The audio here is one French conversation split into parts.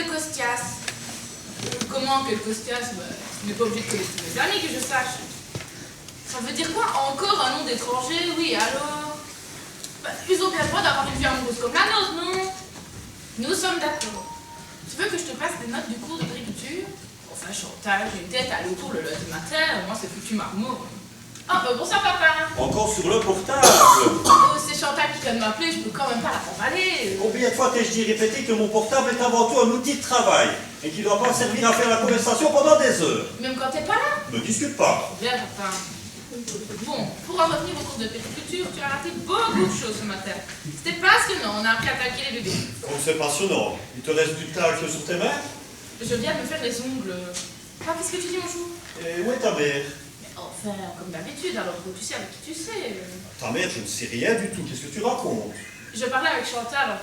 de Costias. Comment quel Costias? Bah, tu n'es pas obligé de connaître tous mes amis, que je sache. Ça veut dire quoi? Encore un nom d'étranger? Oui, alors? Bah, ils ont bien le droit d'avoir une vie amoureuse comme la nôtre, non? Nous sommes d'accord. Tu veux que je te passe des notes du cours de d'écriture? Enfin, Chantal, j'ai une tête à aller au cours le lundi matin, moi c'est foutu marmot. Ah, bonsoir papa. Encore sur le portable. Oh, c'est Chantal qui vient de m'appeler, je peux quand même pas la remballer. Combien de fois t'ai-je dit répété que mon portable est avant tout un outil de travail et qu'il ne doit pas servir à faire la conversation pendant des heures? Même quand t'es pas là? Ne discute pas. Bien, papa. Bon, pour en revenir au cours de pétriculture, tu as raté beaucoup de choses ce matin. C'était passionnant, on a appris à talquer les bébés. Oh, c'est passionnant. Il te reste du talc sur tes mains? Je viens de me faire les ongles. Ah, qu'est-ce que tu dis, mon chou? Et où est ta mère? Enfin, comme d'habitude, alors que tu sais avec qui tu sais. Ta mère, je ne sais rien du tout. Qu'est-ce que tu racontes? Je parlais avec Chantal.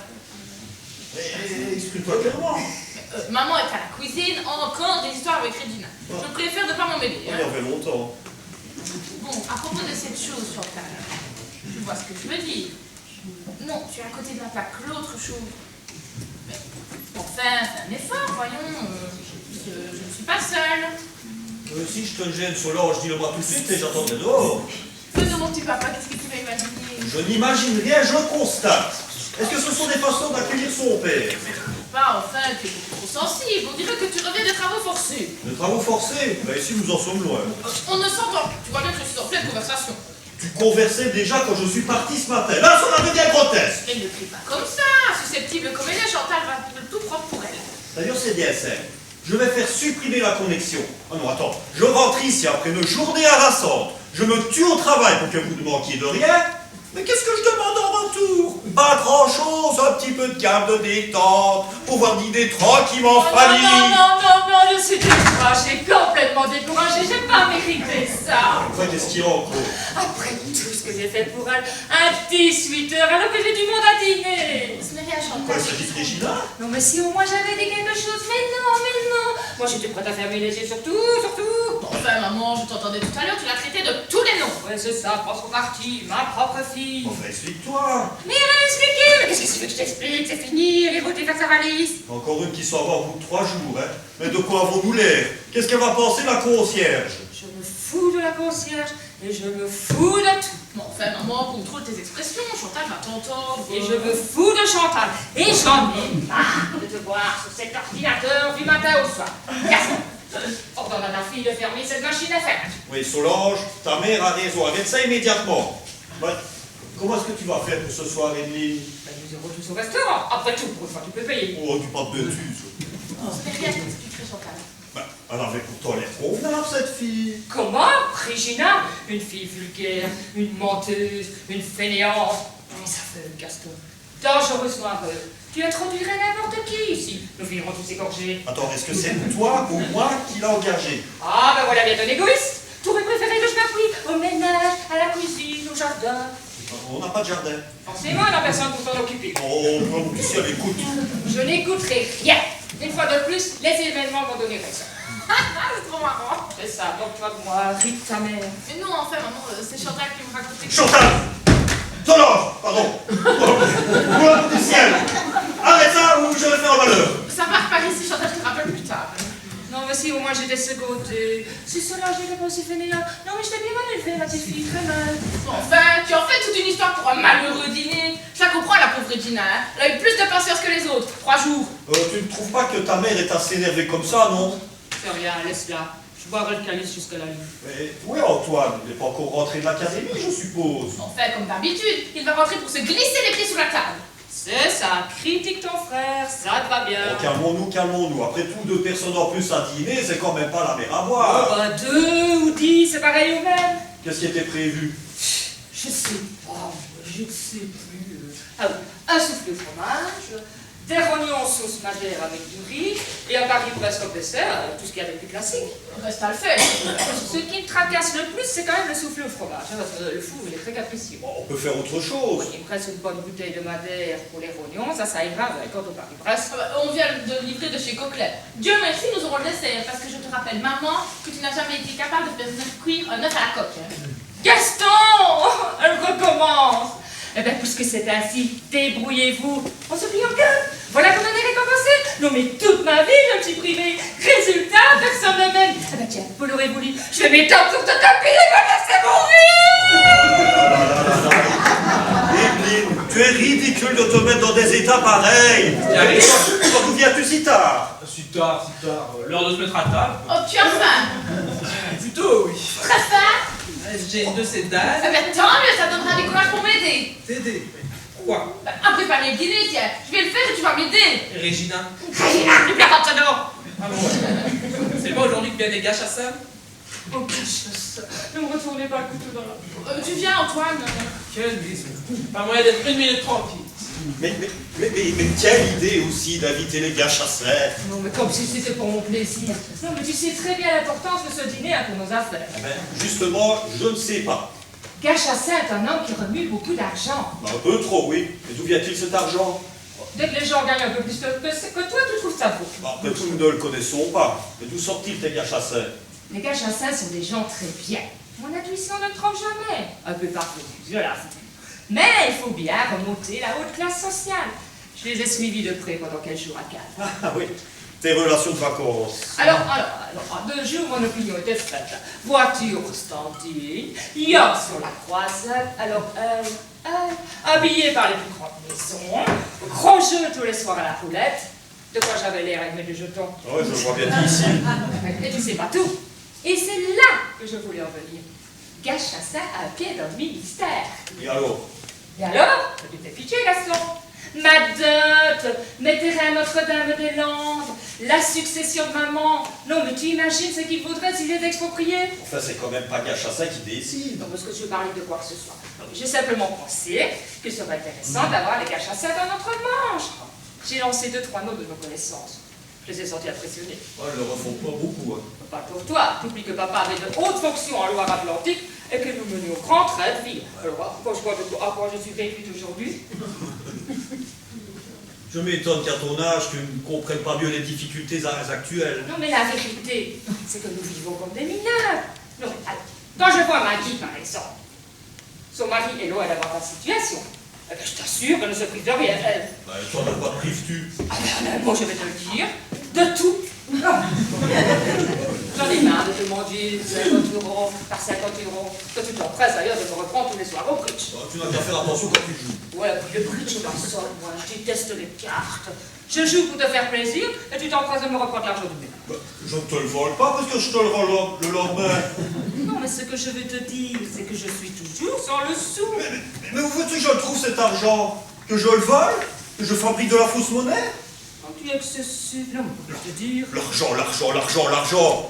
Exprime-toi clairement. Maman est à la cuisine, encore des histoires avec Regina. Je préfère ne pas m'emmêler. Il y avait longtemps. Bon, à propos de cette chose, Chantal, tu vois ce que je veux dire. Non, tu es à côté de la plaque, l'autre chose. Mais, enfin, fais un effort, voyons. Je ne suis pas seule. Si je te gêne, Solange, dis-le-moi tout de suite et j'attendrai dehors. Fais-le, mon petit papa, qu'est-ce que tu vas imaginer? Je n'imagine rien, je constate. Est-ce que ce sont des façons d'accueillir son père? Pas enfin, tu es beaucoup trop sensible. On dirait que tu reviens des travaux forcés. Des travaux forcés? Ben ici, nous en sommes loin. On ne s'entend. Tu vois bien que je suis en pleine conversation. Tu conversais déjà quand je suis parti ce matin. Là, ça devient grotesque. Elle ne crie pas comme ça. Susceptible comme elle est, Chantal va tout propre pour elle. D'ailleurs, c'est bien simple. Je vais faire supprimer la connexion. Ah non, attends. Je rentre ici après une journée harassante. Je me tue au travail pour que vous ne manquiez de rien. Mais qu'est-ce que je demande en retour? Pas grand-chose, un petit peu de câble de détente, pouvoir dîner tranquillement en famille. Non, je suis découragée, complètement découragée, j'ai pas mérité ça. Enfin, qu'est-ce qu'il y a encore? Après tout ce que j'ai fait pour elle, à 18 h alors que j'ai du monde à dîner. Ce n'est rien, Quoi, Chantal. il s'agit de Regina? Non mais si au moins j'avais dit quelque chose, mais non. Moi j'étais prête à fermer les yeux sur tout. Enfin, maman, je t'entendais tout à l'heure, tu l'as traité de tous les noms. Ouais, c'est ça, prends son parti, ma propre fille. Enfin, explique-toi. Mais expliquez, mais qu'est-ce que tu veux que je t'explique? C'est fini, elle est votée faire sa valise. Encore une qui s'en va au bout de 3 jours, hein. Mais de quoi avons-nous l'air? Qu'est-ce qu'elle va penser, la concierge? Je me fous de la concierge et je me fous de tout. Bon, enfin, maman, contrôle tes expressions, Chantal va t'entendre. Et je me fous de Chantal. Et j'en ai marre de te voir sur cet ordinateur du matin au soir. Garçon, ordonne à ta fille de fermer cette machine à faire. Oui, Solange, ta mère a raison. Arrête ça immédiatement. Ouais. Comment est-ce que tu vas faire pour ce soir, Edline? Ben, nous irons tous au restaurant. Après tout, pour une fois, tu peux payer. Oh, du pas de bêtises. Oh, ce n'est rien, je t'expliquerai, Chantal. Ben, elle avait pourtant l'air convenable, cette fille. Comment? Regina? Une fille vulgaire, une menteuse, une fainéante. Ça fait Gaston. Dangereusement aveugle. Tu introduirais n'importe qui ici. Nous finirons tous égorgés. Attends, est-ce que c'est toi ou moi qui l'a engagé? Ah, ben voilà bien ton égoïste. Tu aurais préféré que je m'appuie au ménage, à la cuisine, au jardin. On n'a pas de jardin. Forcément, il n'y a personne pour t'en occuper. Oh, bon, si elle écoute. Je n'écouterai rien. Une fois de plus, les événements m'ont donné raison. C'est trop marrant. C'est ça, donc toi, moi, rite ta mère. Mais non, enfin, maman, c'est Chantal qui me racontait que... Chantal! Solange! Pardon! Moi, du ciel! Arrête ça ou je vais faire un malheur! Ça part par ici, Chantal, je te rappelle plus tard. Non, mais si, au moins j'étais secondée. Si Solange n'était pas aussi fainéant. Non, mais je t'ai bien mal élevée, ma petite fille, très mal. Bon, enfin, tu en fais toute une histoire pour un malheureux dîner. Je la comprends, la pauvre Regina, hein. Elle a eu plus de patience que les autres. 3 jours. Tu ne trouves pas que ta mère est assez énervée comme ça, non? C'est rien, laisse-la. Je boirai le calice jusqu'à la nuit. Mais où est Antoine? Il n'est pas encore rentré de l'académie, je suppose. Enfin, comme d'habitude, il va rentrer pour se glisser les pieds sous la table. C'est ça, critique ton frère, ça te va bien. Oh, calmons-nous. Après tout, 2 personnes en plus à dîner, c'est quand même pas la mer à Oh, boire. bah 2 ou 10, c'est pareil au même. Qu'est-ce qui était prévu? Je sais pas, je ne sais plus. Ah oui, un soufflé au fromage, des rognons sauce madère avec du riz, et un Paris-Brest comme dessert, tout ce qu'il y a de plus classique. Reste à le faire. Ce qui me tracasse le plus, c'est quand même le soufflé au fromage, hein, parce que le four, il est très capricieux. Bon, on peut faire autre chose. Il me reste une bonne bouteille de madère pour les rognons, ça ira avec quant au Paris-Brest. Ah bah, on vient de livrer de chez Coquelet. Dieu merci, nous aurons le dessert, parce que je te rappelle, maman, que tu n'as jamais été capable de faire cuire un œuf à la coque. Hein. Gaston! Elle recommence! Eh bien, puisque c'est ainsi, débrouillez-vous. On se plie en gueule. Voilà comment on est récompensé. Non mais toute ma vie, je me suis privée. Résultat, personne ne m'aime. Ah bah tiens, vous l'aurez voulu. Je vais m'étendre sur ce tapis et me laisser mourir. Evelyne, tu es ridicule de te mettre dans des états pareils. D'où viens-tu si tard? Si tard, l'heure de se mettre à table. Oh, tu as faim? Plutôt, oui. Très faim? J'ai une de ces dames. Eh bien, tant mieux, ça donnera du courage pour m'aider. T'aider. Pourquoi? Bah, après panier le dîner, tiens. Je vais le faire et tu vas m'aider. Régina. Tu perds ton nom. Ah bon? C'est pas aujourd'hui que vient des gâches à ça? Oh, que chasse. Ne me retournez pas le couteau dans la... Tu viens, Antoine? Quelle maison. Pas moyen d'être une minute tranquille. Mais quelle idée aussi d'inviter les gars chasseurs. Non, mais comme si c'était pour mon plaisir. Non, mais tu sais très bien l'importance de ce dîner pour nos affaires. Eh ben, justement, je ne sais pas. Gachassin est un homme qui remue beaucoup d'argent. Un peu trop, oui. Et d'où vient-il cet argent? Dès que les gens gagnent un peu plus que toi, tu trouves ça faux. Après tout, nous ne le connaissons pas. Et d'où sortent-ils tes gars chasseurs? Les Gachassins sont des gens très bien. Mon intuition ne trompe jamais. Un peu parfois, là. Mais il faut bien remonter la haute classe sociale. Je les ai suivis de près pendant quelques jours à Cannes. Ah oui, tes relations de vacances. Alors, en 2 jours, mon opinion était faite. Voiture standing, yacht sur la croisade, alors, habillé par les plus grandes maisons, gros jeu tous les soirs à la roulette. De quoi j'avais l'air avec mes 2 jetons. Ah ouais, je vois bien ici. Mais tu sais pas tout. Et c'est là que je voulais en venir. Gachassin à pied dans le ministère. Et alors? Et alors, je t'ai pitié, Gaston. Ma dot, mes terrains Notre-Dame-des-Landes, la succession de maman. Non, mais tu imagines ce qu'il vaudrait s'il est exproprié? Enfin, c'est quand même pas Gachassin qui décide. Non, parce que je veux parler de quoi que ce soit. J'ai simplement pensé qu'il serait intéressant d'avoir les Gachassins dans notre manche. J'ai lancé 2-3 noms de nos connaissances. Je les ai sentis impressionnés. Oh, ils ne le refont pas beaucoup. Hein. Pas pour toi. T'oublies que papa avait de hautes fonctions en Loire-Atlantique et que nous menions grand train de vie. Alors, quand je vois à quoi je suis réduite aujourd'hui. Je m'étonne qu'à ton âge, tu ne comprennes pas mieux les difficultés actuelles. Non, mais la vérité, c'est que nous vivons comme des mineurs. Non, mais alors, quand je vois Maggie, par exemple, son mari est loin d'avoir ta situation. Eh bien, je t'assure qu'elle ne se prive de rien, elle. Bah, toi, de quoi te prives-tu? Ah ben, moi, je vais te le dire, de tout. J'en ai marre de te demander 50 € par 50 €, que tu t'empresses d'ailleurs de me reprendre tous les soirs au bridge. Bah, tu n'as qu'à faire attention quand tu joues. Ouais, puis le bridge, je m'en sors, moi, je déteste les cartes. Je joue pour te faire plaisir, et tu t'empresses de me reprendre l'argent du ménage. Bah, je ne te le vole pas parce que je te le rends le lendemain. Non, mais ce que je veux te dire, c'est que je suis toujours sans le sou. Mais où veux-tu que je trouve cet argent? Que je le vole? Que je fabrique de la fausse monnaie? Quand tu es excessif, non, mais je peux te dire. L'argent.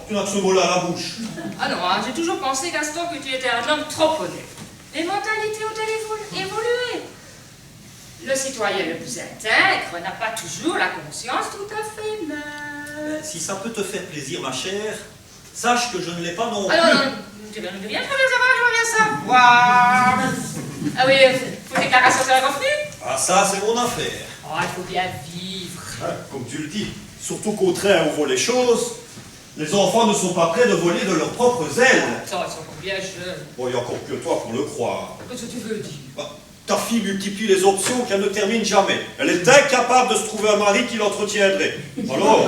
Tu n'as que ce mot-là à la bouche. Ah non, hein, j'ai toujours pensé, Gaston, que tu étais un homme trop honnête. Les mentalités ont évolué. Le citoyen le plus intègre n'a pas toujours la conscience tout à fait neuve. Si ça peut te faire plaisir, ma chère, sache que je ne l'ai pas non plus. Alors, non, tu viens de bien savoir, je veux bien savoir. Ah oui, faut déclaration sur les revenus. Ah, ça, c'est mon affaire. Oh, il faut bien vivre. Hein, comme tu le dis, surtout qu'au train où vont les choses, les enfants ne sont pas prêts de voler de leurs propres ailes. Attends, ils sont encore bien jeunes. Bon, il y a encore que toi pour le croire. Qu'est-ce que tu veux dire? Bah, ta fille multiplie les options qu'elle ne termine jamais. Elle est incapable de se trouver un mari qui l'entretiendrait. Alors,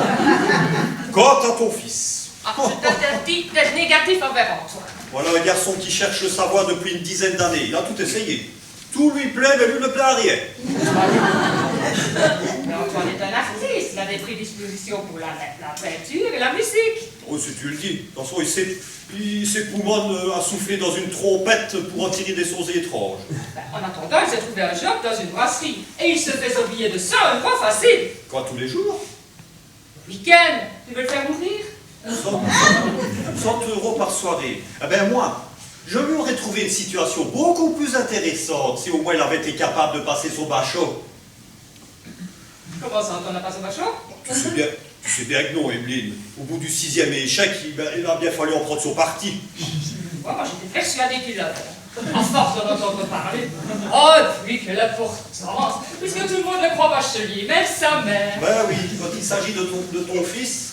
quant à ton fils. Ah, je t'interdis d'être négatif envers Antoine. Voilà un garçon qui cherche sa voie depuis une dizaine d'années. Il a tout essayé. Tout lui plaît, mais lui ne plaît à rien. Mais Antoine est un artiste, il a des prédispositions pour la peinture et la musique. Oh, si tu le dis. De toute façon, il s'époumonne à souffler dans une trompette pour en tirer des sons étranges. Ben, en attendant, il s'est trouvé un job dans une brasserie et il se fait son billet de 100 € facile. Quoi, tous les jours? Le week-end, tu veux le faire mourir? 100 € par soirée. Eh ben moi, je lui aurais trouvé une situation beaucoup plus intéressante si au moins il avait été capable de passer son bachot. Comment ça, on n'a pas son bachot? Tu sais bien que non, Evelyne. Au bout du 6e échec, il a bien fallu en prendre son parti. Moi, j'étais persuadée qu'il l'avait. À force de l'entendre parler. Oh, et puis quelle importance! Puisque tout le monde le croit bachelier, même sa mère. Ben oui, quand il s'agit de ton fils.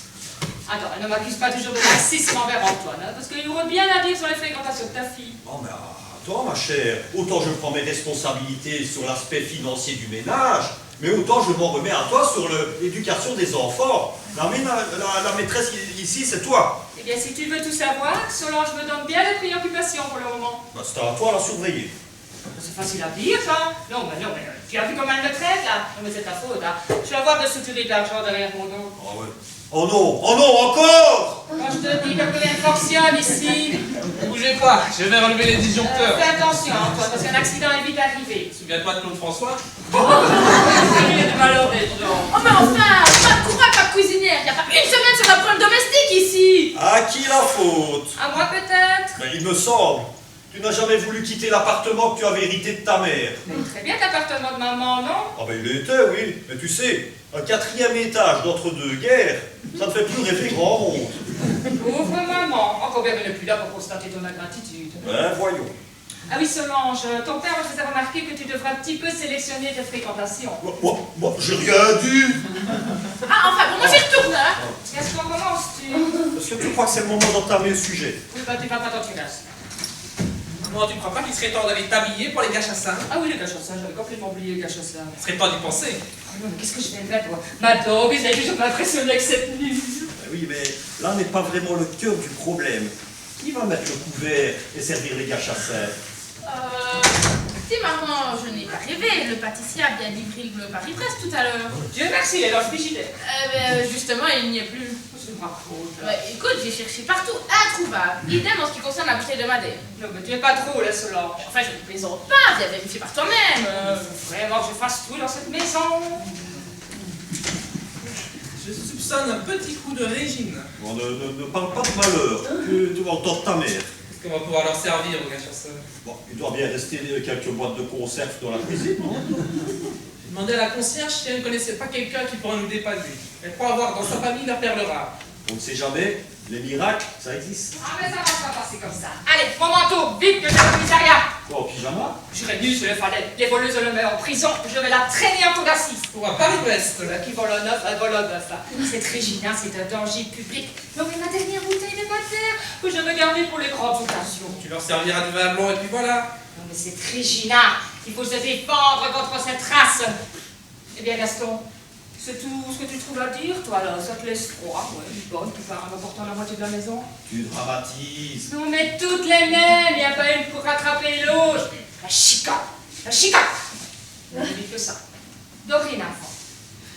Attends, elle ne m'accuse pas toujours de racisme envers Antoine, hein, parce qu'il y aurait bien à dire sur les fréquentations de ta fille. Oh, mais attends, ma chère, autant je prends mes responsabilités sur l'aspect financier du ménage, Mais autant je m'en remets à toi sur l'éducation des enfants. La maîtresse ici, c'est toi. Eh bien, si tu veux tout savoir, Solange me donne bien de préoccupations pour le moment. Bah, c'est à toi à la surveiller. C'est facile à dire, ça. Non, mais tu as vu comment elle me traite, là? Non, mais c'est ta faute, hein. Je vais avoir de soutenir de l'argent derrière mon dos. Ah ouais. Oh non, encore! Quand je te dis que rien ne fonctionne ici, Ne bougez pas, je vais relever les disjoncteurs. fais attention, toi, parce qu'un accident est vite arrivé. Souviens-toi de Claude François? Il est de malheur des gens. Oh mais enfin, pas de courage, pas de cuisinière. Il n'y a pas une semaine sur un problème domestique ici. À qui la faute? À moi, peut-être? Ben, il me semble. Tu n'as jamais voulu quitter l'appartement que tu avais hérité de ta mère. Mais très bien l'appartement de maman, non? Ah ben il était, oui. Mais tu sais, un 4e étage d'entre-deux-guerres, ça ne fait plus rêver grand monde. Pauvre maman. Encore bien qu'elle n'est plus là pour constater ton ingratitude. Ben voyons. Ah oui, Solange, ton père me faisait remarquer que tu devrais un petit peu sélectionner tes fréquentations. Moi, j'ai rien dit. Ah enfin, bon, moi j'y retourne, hein. Qu'est-ce qu'on commence-tu? Est-ce que tu crois que c'est le moment d'entamer le sujet? Oui, bah tu vas pas t'en tirer. Non, tu ne crois pas qu'il serait temps d'aller t'habiller pour les Gachassins? Ah oui, le Gachassin, j'avais complètement oublié le Gachassin. Il serait temps d'y penser. Ah non, mais qu'est-ce que je viendrais, toi? Maintenant, vous avez toujours m'impressionné avec cette nuit. Ben oui, mais là n'est pas vraiment le cœur du problème. Qui va mettre le couvert et servir les gars chasseurs? Si maman, je n'ai pas rêvé. Le pâtissier a bien livré le Paris-Brest tout à l'heure. Dieu merci, il est dans le frigidaire. Justement, il n'y est plus. C'est ma faute. Écoute, j'ai cherché partout, introuvable. Idem en ce qui concerne la bouteille de Madère. Non, mais tu es pas trop, la Solange. Enfin, je ne plaisante pas, viens vérifier par toi-même. Faut vraiment que je fasse tout dans cette maison. Je soupçonne un petit coup de Régine. Bon, ne parle pas de malheur. Tu vas entendre ta mère. Est-ce qu'on va pouvoir leur servir aux Gachassins? Bon, il doit bien rester quelques boîtes de conserve dans la cuisine, non? J'ai demandé à la concierge si elle ne connaissait pas quelqu'un qui pourrait nous dépanner. Elle croit avoir dans sa famille la perle rare. On ne sait jamais, les miracles, ça existe. Ah, mais ça va pas passer comme ça. Allez, mon manteau, vite, que j'ai le commissariat. Quoi, en pyjama? J'aurais dû, je le fallait. Les voleuses le mettent en prison, je vais la traîner en cour d'assises. Pour à Paris-Brest. Qui vole au neuf, elle vole au neuf. Cette Régina, c'est un danger public. Non, mais ma dernière bouteille de Madère, que je vais garder pour les grandes occasions. Tu leur serviras du vin blanc et puis voilà. Non, mais cette Régina, il faut se défendre contre cette race. Eh bien, Gaston, c'est tout ce que tu trouves à dire, toi, là. Ça te laisse froid. Ouais, une bonne qui part en emportant la moitié de la maison. Tu dramatises. Non, mais toutes les mêmes, il n'y a pas une pour rattraper l'autre. La chica. Ne dis que ça. Dorénavant,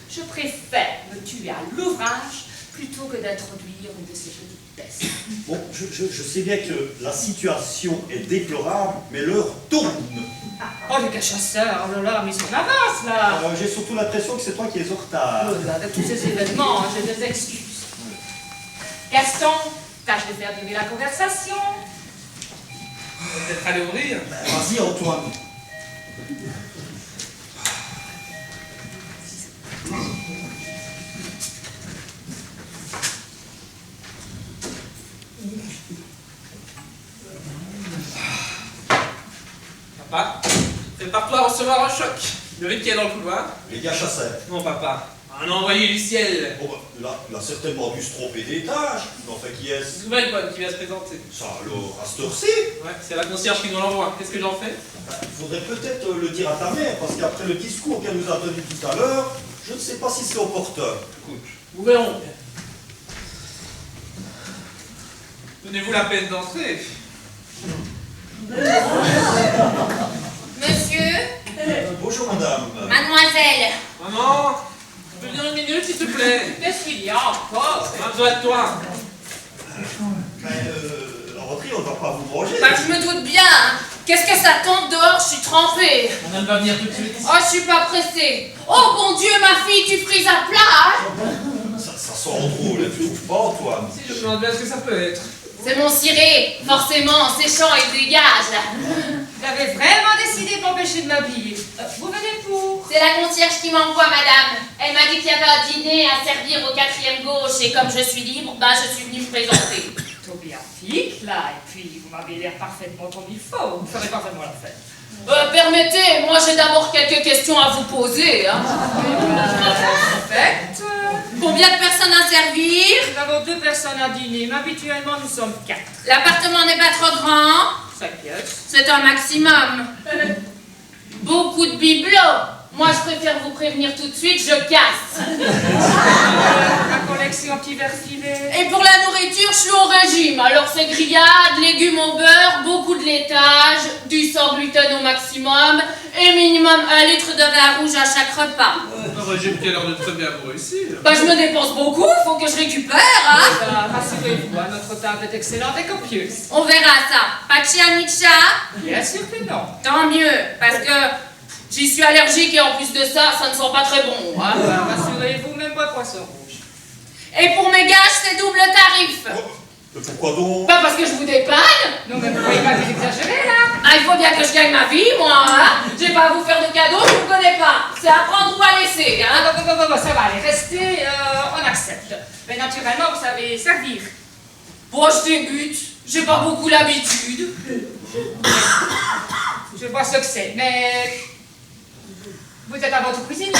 je préfère me tuer à l'ouvrage plutôt que d'introduire une de ces petites pestes. Bon, je sais bien que la situation est déplorable, mais l'heure tourne. Oh, les cachasseurs, oh là là, mais ils sont en avance, là. J'ai surtout l'impression que c'est toi qui es en retard. Oh là, avec tous ces événements, j'ai des excuses. Gaston, tâche de faire durer la conversation. Peut-être aller ouvrir. Vas-y, Antoine. Papa, prépare-toi à recevoir un choc. Le riz qui est dans le couloir. Les gars chasseurs. Non, papa. Un envoyé du ciel. Oh, bah, il a certainement dû se tromper d'étage. Mais enfin, qui est-ce? Nouvelle bonne qui vient se présenter. Ça alors, à cette heure-ci? Ouais, c'est la concierge qui nous l'envoie. Qu'est-ce que j'en fais? Il faudrait peut-être le dire à ta mère, parce qu'après le discours qu'elle nous a donné tout à l'heure, je ne sais pas si c'est opportun. Écoute, nous verrons. Donnez-vous la peine d'entrer. Monsieur, Bonjour, madame. mademoiselle, Maman, tu peux venir une minute, s'il te plaît? Qu'est-ce qu'il y a encore? On a besoin de toi. Mais, la rentrée, on ne va pas vous manger. bah, je me doute bien. Hein. Qu'est-ce que ça tente dehors? Je suis trempée. Madame va venir tout de suite. Oh, je suis pas pressée. Oh, bon Dieu, ma fille, tu frises à plat. Hein. Ça sent drôle, tu trouves pas, Antoine? Si, je me demande bien ce que ça peut être. C'est mon ciré. Forcément, séchant, il dégage. J'avais vraiment décidé de m'empêcher de m'habiller. Vous venez pour? C'est la concierge qui m'envoie, madame. Elle m'a dit qu'il y avait un dîner à servir au 4e gauche. Et comme je suis libre, ben, je suis venue me présenter. Plutôt bien fique, là. Et puis, vous m'avez l'air parfaitement comme il faut. Vous ferez parfaitement la fête. Permettez, moi j'ai d'abord quelques questions à vous poser. Hein. Faites. Combien de personnes à servir? Nous avons 2 personnes à dîner, mais habituellement nous sommes 4. L'appartement n'est pas trop grand. 5 pièces. C'est un maximum. Beaucoup de bibelots. Moi, je préfère vous prévenir tout de suite, je casse. La collection petit verre filet. Et pour la nourriture, je suis au régime. Alors c'est grillade, légumes au beurre, beaucoup de laitage, du sans gluten au maximum et minimum 1 litre de vin rouge à chaque repas. Un régime qui a l'air de très bien vous réussir. Bah je me dépense beaucoup, faut que je récupère, hein. Rassurez-vous, notre table est excellente et copieuse. On verra ça. Pas de chianicha? Bien sûr que non. Tant mieux, parce que j'y suis allergique et en plus de ça, ça ne sent pas très bon, hein. Rassurez-vous, même pas poisson rouge. Et pour mes gages, c'est double tarif. Mais pourquoi donc? Pas parce que je vous dépanne. Non, mais vous voyez pas que vous exagérez, là. Ah, il faut bien que je gagne ma vie, moi, hein. J'ai pas à vous faire de cadeaux, je vous connais pas. C'est à prendre ou à laisser, hein. Ah, bon, ça va, allez, restez, on accepte. Mais naturellement, vous savez servir. Bon, je débute. J'ai pas beaucoup l'habitude. Je vois ce que c'est, mais... Vous êtes à votre cuisinière.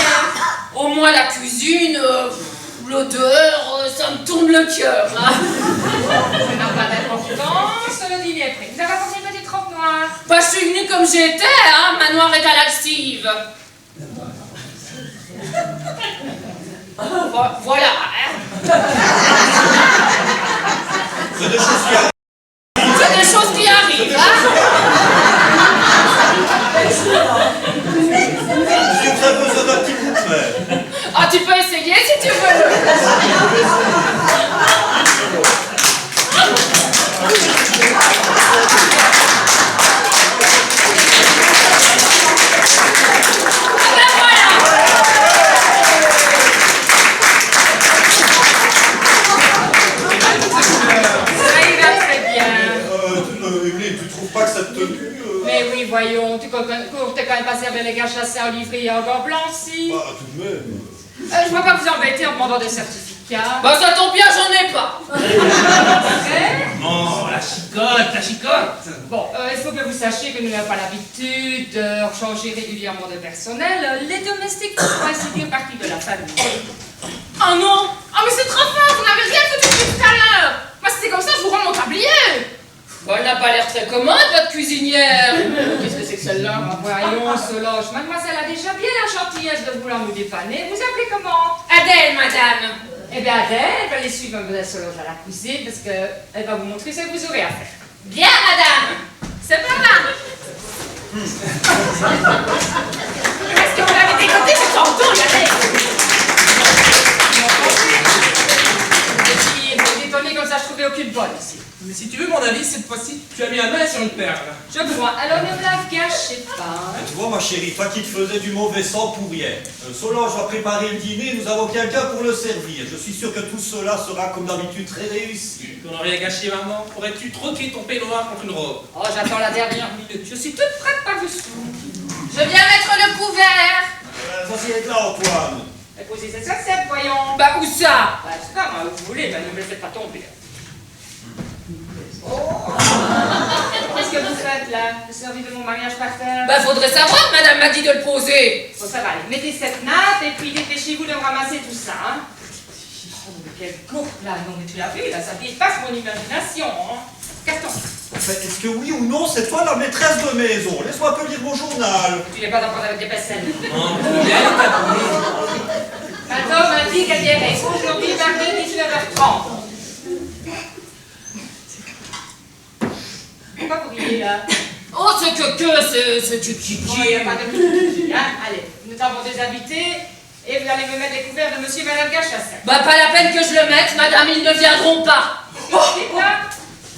Au moins la cuisine, l'odeur, ça me tourne le cœur, hein. Ça n'a pas d'importance, le dîner est prêt. Vous avez apporté une petite robe noire. Bah, je suis venue comme j'étais, hein. Ma noire est à la lessive. Voilà, hein. C'est des choses qui arrivent. C'est des choses qui arrivent, hein. J'ai très besoin d'un petit coup de main. Ah, tu peux essayer si tu veux. Emeline, tu trouves pas que cette tenue... Mais oui, voyons, tu t'es quand même pas servi les gars chassés en livrée et en gants blancs, si. Bah, tout de même. Je ne vais pas vous embêter en demandant des certificats. Bah, ça tombe bien, j'en ai pas. Non, la chicotte. Bon, il faut que vous sachiez que nous n'avons pas l'habitude de changer régulièrement de personnel. Les domestiques font ainsi dire partie de la famille. Oh non. Ah, mais c'est trop fort, vous n'avez rien foutu depuis tout à l'heure. Moi, si c'est comme ça, je vous rends mon tablier. Bah, elle n'a pas l'air très commode, votre cuisinière. Qu'est-ce que c'est que celle-là? Voyons, Solange, mademoiselle a déjà bien la gentillesse de vouloir nous dépanner. Vous appelez comment? Adèle, madame. Eh bien, Adèle, elle va aller suivre mademoiselle Solange à la cuisine parce qu'elle va vous montrer ce que vous aurez à faire. Bien, madame. C'est pas mal. Est-ce que vous l'avez décoté, c'est tantôt, Adèle? Et puis, vous êtes étonné comme ça, je trouvais aucune bonne ici. Mais si tu veux mon avis, cette fois-ci, tu as mis la main sur une perle. Je vois. Alors, ne me la gâchez pas. Tu vois, ma chérie, toi qui te faisais du mauvais sang pour rien. Solange va préparer le dîner, nous avons quelqu'un pour le servir. Je suis sûr que tout cela sera, comme d'habitude, très réussi. On n'a rien gâché, maman. Pourrais-tu troquer ton peignoir contre une robe? Oh, j'attends la dernière minute. Je suis toute prête par-dessous. Je viens mettre le couvert. Vas-y, aide là, Antoine. Et posez cette assiette, voyons. Bah, où ça? Bah, c'est pas moi, vous voulez, mais ne me le faites pas tomber. Qu'est-ce que vous faites là? Vous servez de mon mariage par terre? Bah, faudrait savoir, madame m'a dit de le poser. Bon, ça va, allez, mettez cette nappe et puis dépêchez-vous de me ramasser tout ça, hein. Oh, mais quelle courte là, non mais tu l'as vu, là, ça dépasse mon imagination, hein. Carton. En fait, est-ce que oui ou non, c'est toi la maîtresse de maison? Laisse-moi un peu lire mon journal. Tu n'es pas encore avec des personnes. Non, bien, Attends, m'a dit qu'elle irait. Aujourd'hui, mardi, 19h30. Pourquoi vous riez là? Oh, c'est que, c'est Bon, il n'y a pas de tout. Hein? Allez, nous avons des invités et vous allez me mettre les couverts de monsieur et madame Gachassin. Bah, pas la peine que je le mette, madame, ils ne viendront pas. Oh,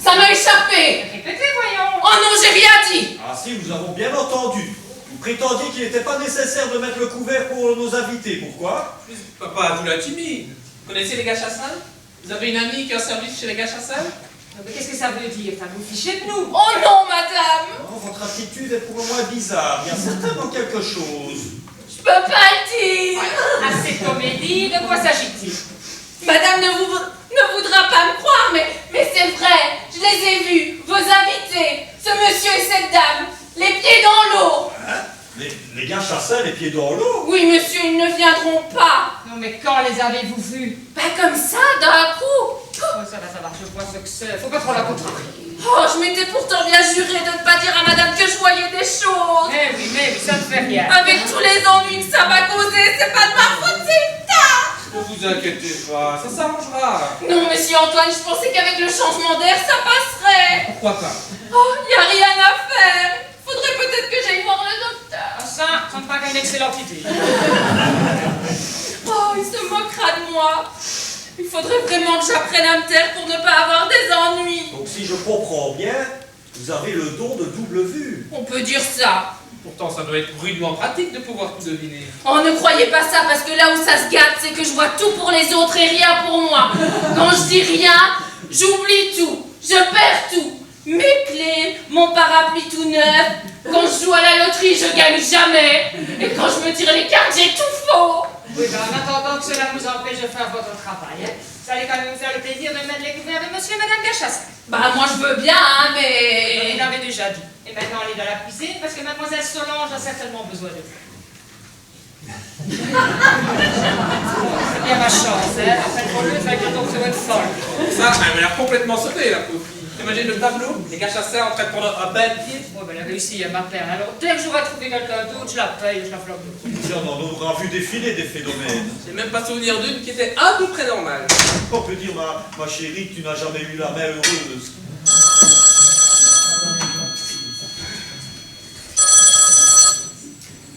Ça m'a échappé. répétez, voyons. Oh non, j'ai rien dit. Ah si, nous avons bien entendu. Vous prétendiez qu'il n'était pas nécessaire de mettre le couvert pour nos invités. Pourquoi? Papa, vous la timide. Vous connaissez les gars chasseurs? Vous avez une amie qui est en service chez les gars chasseurs? Mais qu'est-ce que ça veut dire? Ça vous fichez de nous? Oh non, madame. Non, votre attitude est pour le moins bizarre. Il y a certainement quelque chose. Je peux pas le dire. Assez de comédie, de quoi s'agit-il? Madame ne voudra pas me croire, mais c'est vrai. Je les ai vus, vos invités, ce monsieur et cette dame, les pieds dans l'eau. Hein? Les gars chassaient les pieds dans l'eau. Oui, monsieur, ils ne viendront pas. Non, mais quand les avez-vous vus? Pas comme ça, d'un coup. Oh, ça va, je vois ce que c'est. Faut pas trop la contrarier. Oh, je m'étais pourtant bien juré de ne pas dire à madame que je voyais des choses. Mais oui, ça ne fait rien. Avec tous les ennuis que ça m'a causé, c'est pas de ma faute, c'est tard. Ne vous inquiétez pas, ça s'arrangera. Non, monsieur Antoine, je pensais qu'avec le changement d'air, ça passerait. Pourquoi pas? Oh, y a rien à faire. Faudrait peut-être que j'aille voir le docteur. Ah, ça me paraît une excellente idée. Oh, il se moquera de moi. Il faudrait vraiment que j'apprenne à me taire pour ne pas avoir des ennuis. Donc si je comprends bien, vous avez le don de double vue. On peut dire ça. Pourtant, ça doit être rudement pratique de pouvoir tout deviner. Oh, ne croyez pas ça, parce que là où ça se gâte, c'est que je vois tout pour les autres et rien pour moi. Quand je dis rien, j'oublie tout. Je perds tout. Mes clés, mon parapluie tout neuf. Quand je joue à la loterie, je gagne jamais. Et quand je me tire les cartes, j'ai tout faux. Oui, ben, en attendant que cela vous empêche de faire votre travail, vous allez quand même vous faire le plaisir de mettre les couverts de monsieur et madame Gachassin. Bah, moi je veux bien, hein, mais... Il l'avait déjà dit. Et maintenant, allez dans la cuisine parce que mademoiselle Solange a certainement besoin de vous. C'est bien ma chance, hein. Après pour lui, il fallait que je tombe sur une folle. Ça, elle m'a l'air complètement sautée, la pauvre fille. Imagine le tableau, les Gachassin en train de prendre un bel pied. Oh, ben, elle a réussi à m'appeler. Alors, dès que j'aurai trouvé quelqu'un d'autre, je la paye, je la flamme. Tiens, on en aura vu défiler des phénomènes. J'ai même pas souvenir d'une qui était à peu près normale. On peut dire, ma chérie, que tu n'as jamais eu la main heureuse.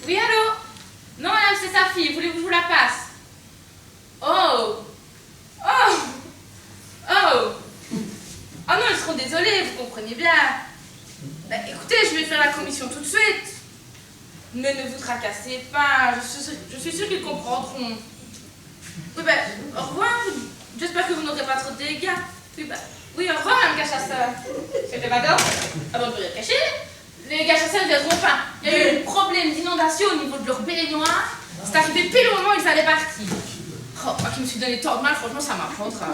Oui, allô? Non, madame, c'est sa fille. Voulez-vous que je vous la passe? Oh! Oh! Oh! Oh non, ils seront désolés, vous comprenez bien. Bah, écoutez, je vais faire la commission tout de suite. Mais ne vous tracassez pas, je suis sûre qu'ils comprendront. Oui, bah, au revoir. J'espère que vous n'aurez pas trop de dégâts. Oui, au revoir, madame Gachassin. C'était madame? Ah bon, on peut rien cacher. Les Gachassin ne viendront pas. Il y a eu un problème d'inondation au niveau de leur baignoire. C'est arrivé pile au moment où ils allaient partir. Oh, moi qui me suis donné tant de mal, franchement, ça m'apprendra.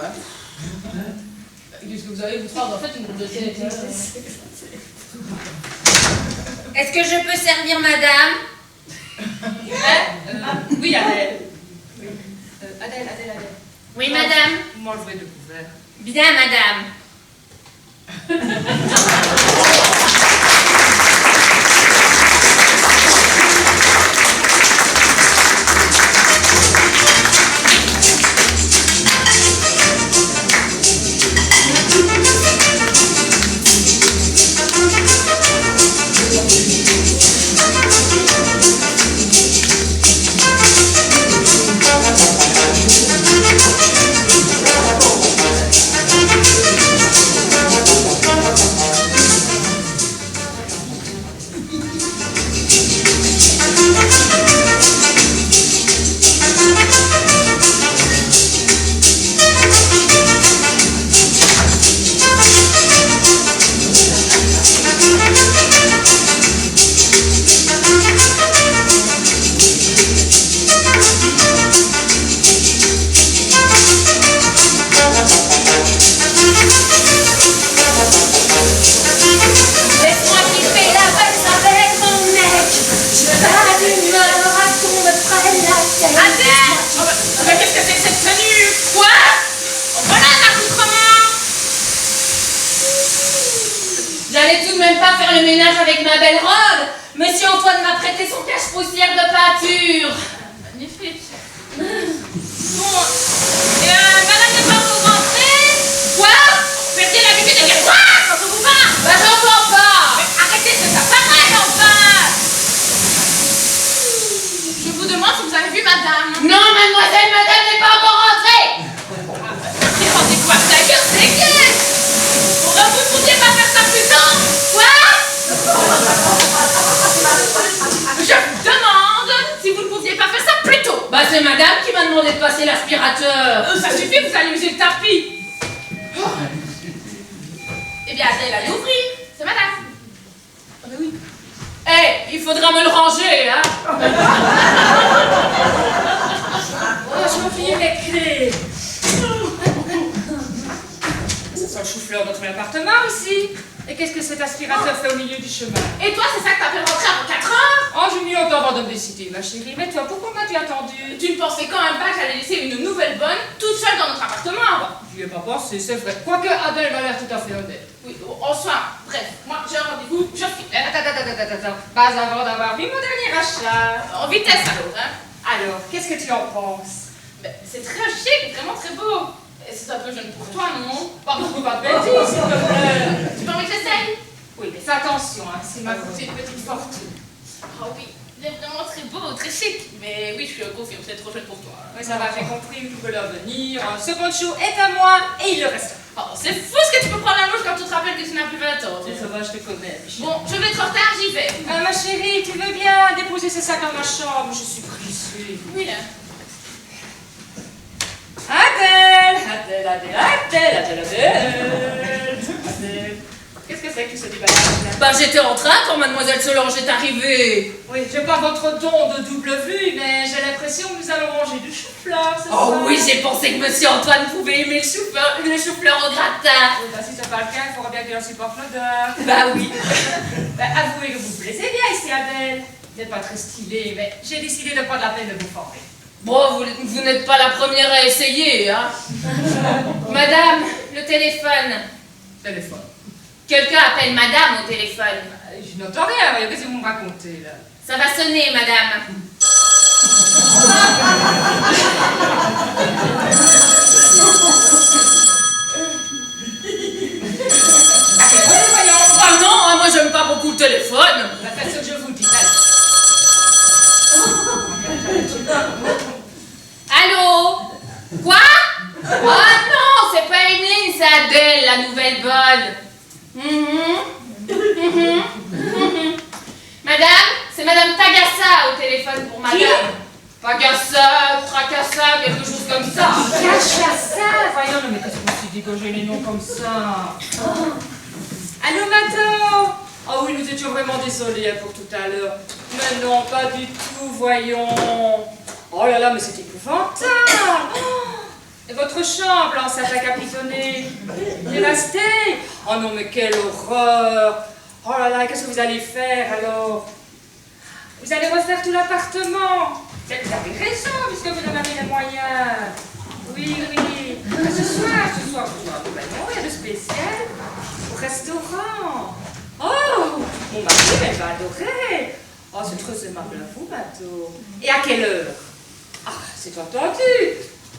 Qu'est-ce que vous avez, vous trois, en fait, une groupe de télé. Est-ce que je peux servir madame? Oui, Adèle. Oui. Adèle. Oui, madame. Vous m'enlevez de couvert. Bien, madame. J'allais tout de même pas faire le ménage avec ma belle robe. Monsieur Antoine m'a prêté son cache-poussière de peinture. Magnifique. Bon. Madame n'est pas encore rentrée? Quoi? Mettez la bébé de dire quoi? J'entends pas. Bah j'entends pas. Mais arrêtez, c'est ça pareil enfin. Je vous demande si vous avez vu madame. Non, mademoiselle, madame n'est pas encore rentrée. Mais rendez-vous à sa gueule, c'est qu'elle. Vous ne pouviez pas faire ça plus tôt? Quoi? Je vous demande si vous ne pouviez pas faire ça plus tôt. Bah c'est madame qui m'a demandé de passer l'aspirateur. Ça suffit, vous allez user le tapis. Oh. Eh bien, Adèle allez ouvrir. C'est madame. Ah bah oui. Eh, il faudra me le ranger, hein. Oh, je m'oubliais mes clés. Ça sent le chou-fleur dans ton appartement ici. Et qu'est-ce que cet aspirateur fait au milieu du chemin? Et toi, c'est ça que t'appelles rentrer avant 4 heures? Oh, j'ai mis autant avant de me décider, ma chérie. Mais toi, pourquoi m'as-tu attendu? Tu ne pensais quand même pas que j'allais laisser une nouvelle bonne toute seule dans notre appartement? J'y ai pas pensé, c'est vrai. Quoique Adèle m'a l'air tout à fait honnête. Oui, enfin, bref, moi j'ai un rendez-vous, je file. Attends. Pas avant d'avoir vu mon dernier achat. En vitesse alors, hein. Alors, qu'est-ce que tu en penses? Ben, c'est très chic, vraiment très beau. Et c'est un peu jeune pour toi, non? Pardon, pas de bêtises, s'il te plaît. Tu peux envie que j'essaye? Oui, mais fais attention, hein, c'est m'a coûté une petite fortune. Ah oui, il est vraiment très beau, très chic. Mais oui, je confirme, c'est trop jeune pour toi. Oui, ça va, j'ai compris où tu veux leur venir. Ce poncho est à moi et il le reste. Oh, c'est fou ce que tu peux prendre la louche quand tu te rappelles que tu n'as plus 20 ans. Ça va, je te connais. Bon, je vais être en retard, j'y vais. Ma chérie, tu veux bien déposer ces sacs dans ma chambre? Je suis pressée. Oui, hein. Adèle. Qu'est-ce que c'est que ce débat? Bah, j'étais en train quand Mademoiselle Solange est arrivée. Oui, j'ai pas votre don de double vue, mais j'ai l'impression que nous allons manger du chou-fleur ce soir. Oh oui, j'ai pensé que Monsieur Antoine pouvait aimer le chou-fleur au gratin. Bah, si c'est pas le cas, il faudra bien qu'il en supporte l'odeur. Bah oui. Bah, avouez que vous vous plaisez bien ici, Adèle. Vous n'êtes pas très stylée, mais j'ai décidé de prendre la peine de vous former. Bon, vous n'êtes pas la première à essayer, hein. Madame, le téléphone. Téléphone. Quelqu'un appelle Madame au téléphone. Je n'entends rien, qu'est-ce que vous me racontez là? Ça va sonner, Madame. Voyons. Ah non, hein, moi j'aime pas beaucoup le téléphone. Bah, faites ce que je vous dis, Allô? Quoi? Oh non, c'est pas Emeline, c'est Adèle, la nouvelle bonne. Madame, c'est Madame Tagassa au téléphone pour Madame. Tagassa, Tracassa, quelque chose comme ça. Cachassa. Voyons, mais qu'est-ce que je me suis dit que j'ai les noms comme ça? Allô, Mato? Ah oui, nous étions vraiment désolés pour tout à l'heure. Mais non, pas du tout, voyons. Oh là là, mais c'est épouvantable. Et votre chambre en satin capitonné, dévastée. Oh non, mais quelle horreur. Oh là là, qu'est-ce que vous allez faire alors? Vous allez refaire tout l'appartement. Vous avez raison, puisque vous en avez les moyens. Oui. Ce soir, vous il y a de spécial au restaurant. Oh, mon mari, elle va adorer. Oh, c'est très aimable à vous, Mato. Et à quelle heure? Ah, c'est entendu.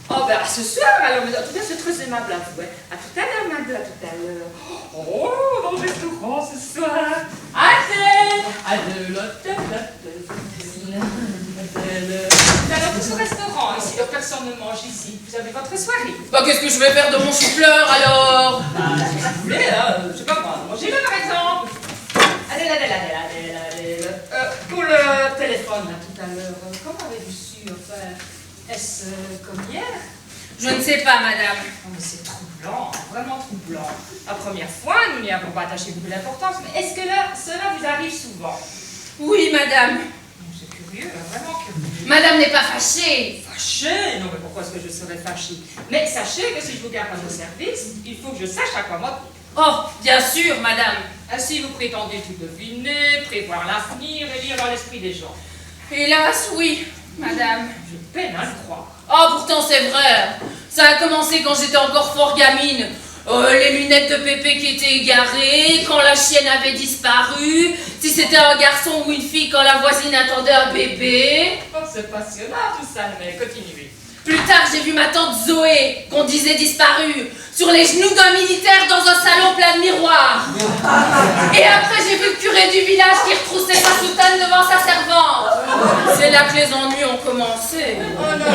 Oh, ben à ce soir, alors, mais en tout cas, c'est très aimable à vous. À tout à l'heure, Mato, à tout à l'heure. Oh, dans le restaurant ce soir. Adèle. Nous allons tous au restaurant ici, donc personne ne mange ici. Vous avez votre soirée. Bah qu'est-ce que je vais faire de mon chou-fleur alors? Si vous voulez, je sais pas moi, mangez-le par exemple. Adèle. Pour le téléphone, là, tout à l'heure, comment avez-vous su, enfin, est-ce comme hier? Je ne sais pas, Madame. Oh, mais c'est troublant, vraiment troublant. La première fois, nous n'y avons pas attaché beaucoup d'importance, mais est-ce que cela vous arrive souvent? Oui, Madame. C'est curieux, vraiment curieux. Madame n'est pas fâchée. Fâchée? Non, mais pourquoi est-ce que je serais fâchée? Mais sachez que si je vous garde à vos services, il faut que je sache à quoi m'en tenir. Oh, bien sûr, Madame. Ainsi, vous prétendez tout deviner, prévoir l'avenir et lire dans l'esprit des gens. Hélas, oui, Madame. Je peine à le croire. Oh, pourtant c'est vrai. Ça a commencé quand j'étais encore fort gamine. Les lunettes de Pépé qui étaient égarées, quand la chienne avait disparu, si c'était un garçon ou une fille quand la voisine attendait un bébé. Oh, c'est passionnant tout ça, mais continuez. Plus tard, j'ai vu ma tante Zoé, qu'on disait disparue, sur les genoux d'un militaire dans un salon plein de miroirs. Et après, j'ai vu le curé du village qui retroussait sa soutane devant sa servante. C'est là que les ennuis ont commencé. Oh non,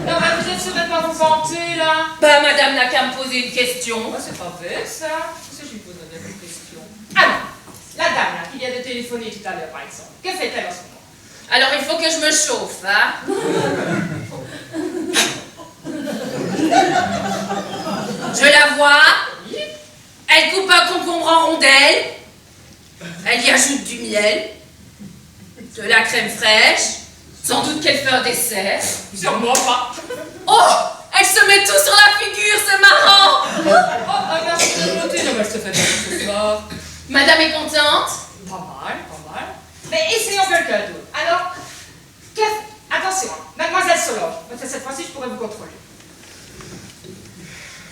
non, mais vous êtes sûr de ne pas vous vanter, là? Bah, Madame n'a qu'à me poser une question. Oh, c'est pas bête, ça. Qu'est-ce que je lui pose une question? Alors, la dame, là, qui vient de téléphoner tout à l'heure, par exemple, que fait-elle en ce moment? Alors, il faut que je me chauffe, hein. Je la vois. Elle coupe un concombre en rondelles. Elle y ajoute du miel, de la crème fraîche. Sans doute qu'elle fait un dessert. Sûrement pas. Oh, elle se met tout sur la figure, c'est marrant. Oh, merci de noter, non, mais elle se fait bien ce soir. Madame est contente? Pas mal. Mais essayons quelqu'un d'autre. Alors, attention, Mademoiselle Solange, cette fois-ci, je pourrais vous contrôler.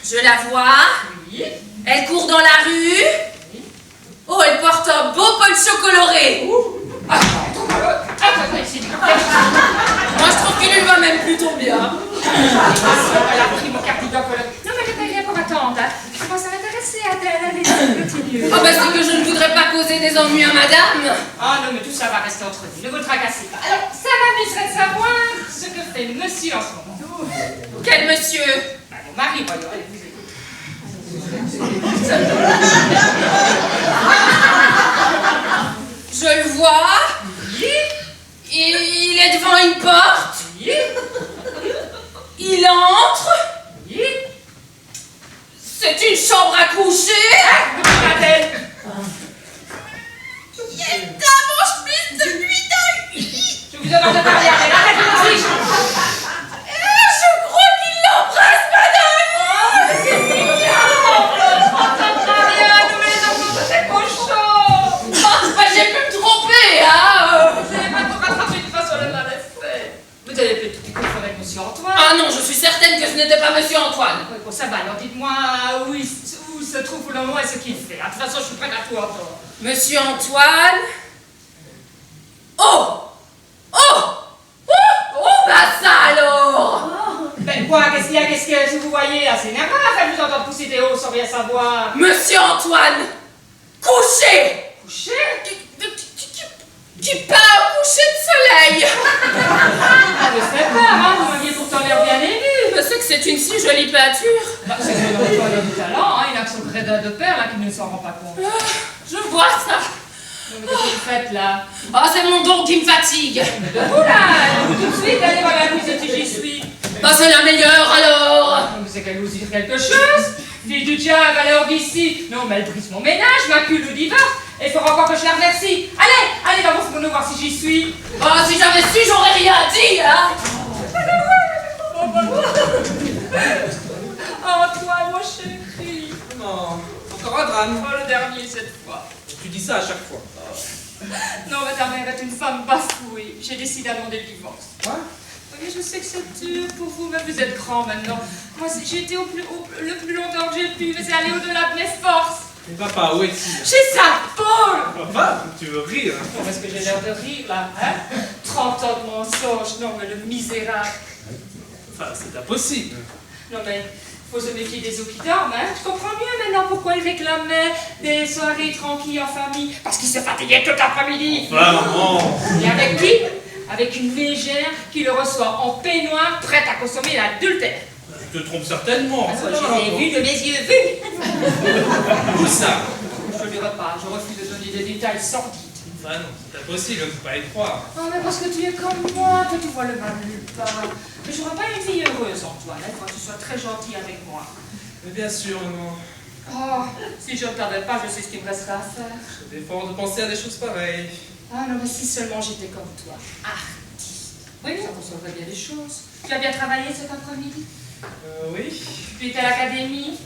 Je la vois. Oui. Elle court dans la rue. Oh, elle porte un beau poncho coloré. Attends, ici. Moi, je trouve qu'il lui va même plutôt bien. Elle a pris mon cardigan coloré. Non, mais ne rien pour ma tante. Hein. Je commence à m'intéresser à elle continue. Oh, bah, c'est que je ne voudrais pas causer des ennuis à madame. Ah non, mais tout ça va rester entre nous. Ne vous tracassez pas. Alors, ça m'amuserait de savoir ce que fait monsieur en ce moment. Quel monsieur? Bah, mon mari, voyons, allez, vous écoutez. Je le vois. Il est devant une porte. Il entre. C'est une chambre à coucher. Il est dans mon chemise de nuit dans le lit. Je vous demande de parler à elle. Arrêtez. Je crois qu'il l'embrasse, madame. J'ai pu me tromper, hein. Vous n'avez pas tout rattrapé de toute façon, le mal est fait. Vous avez peut-être du confondre avec monsieur Antoine. Ah non, je suis certaine que ce n'était pas monsieur Antoine. Oui, bon, ça va, alors dites-moi où se trouve pour le moment et ce qu'il fait. De toute façon, je suis prête à tout entendre. Monsieur Antoine. Oh, bah ça alors. Ben quoi, qu'est-ce qu'il y a, qu'est-ce que vous voyez là? C'est énervant, ça vous entendre pousser des hauts sans rien savoir. Monsieur Antoine, couché. Couché? Qui part au coucher de soleil. Ah, ne faites pas, hein, vous m'aviez pourtant l'air bien ému. Je sais que c'est une si jolie peinture. Bah, c'est que Antoine a du talent, hein, il a que son grédin de père là qui ne s'en rend pas compte. Je vois ça. Non, mais qu'est-ce que vous faites là? Oh, c'est mon don qui me fatigue. Debout là, tout de suite, allez voir la cuisine si j'y suis. Bah, c'est la meilleure alors. Mais c'est qu'elle vous dire quelque chose. Fille du diable, elle est hors d'ici. Non, mais elle brise mon ménage, m'accule ou divorce. Et il faudra encore que je la remercie. Allez dans vos fourneaux voir si j'y suis. Oh, si j'avais su, j'aurais rien dit, hein. Antoine, mon chéri. Non, encore un drame. Oh, le dernier cette fois. Tu dis ça à chaque fois. Non, mais ta mère est une femme bafouée. J'ai décidé à demander le divorce. Quoi? Oui, je sais que c'est dur pour vous, mais vous êtes grand maintenant. Moi, j'ai été le plus longtemps que j'ai pu, mais c'est aller au-delà de mes forces. Mais papa, où est-il? Chez Saint-Paul. Papa, tu veux rire? Comment est-ce que j'ai l'air de rire, là, hein? 30 ans de mensonge, non, mais le misérable. Enfin, c'est impossible. Non, mais faut se méfier des os qui dorment, hein? Je comprends mieux maintenant pourquoi il réclamait des soirées tranquilles en famille. Parce qu'il se fatiguait tout l'après-midi. Enfin, maman. Et avec qui? Avec une mégère qui le reçoit en peignoir, prête à consommer l'adultère. Tu te trompes certainement. Je l'ai vu de mes yeux vus. Où ça? Je ne dirai pas, je refuse de donner des détails sordides. Enfin, non, c'est impossible, je ne peux pas y croire. Oh, mais parce que tu es comme moi, que tu vois le mal nulle part. Mais je ne vois pas une fille heureuse, Antoine. Il faut que tu sois très gentil avec moi. Mais bien sûr, maman. Oh, si je ne t'avais pas, je sais ce qu'il me resterait à faire. Je défends de penser à des choses pareilles. Ah non, mais si seulement j'étais comme toi, artiste. Oui, ça consolerait bien des choses. Tu as bien travaillé cet après-midi? Oui, Tu étais à l'académie?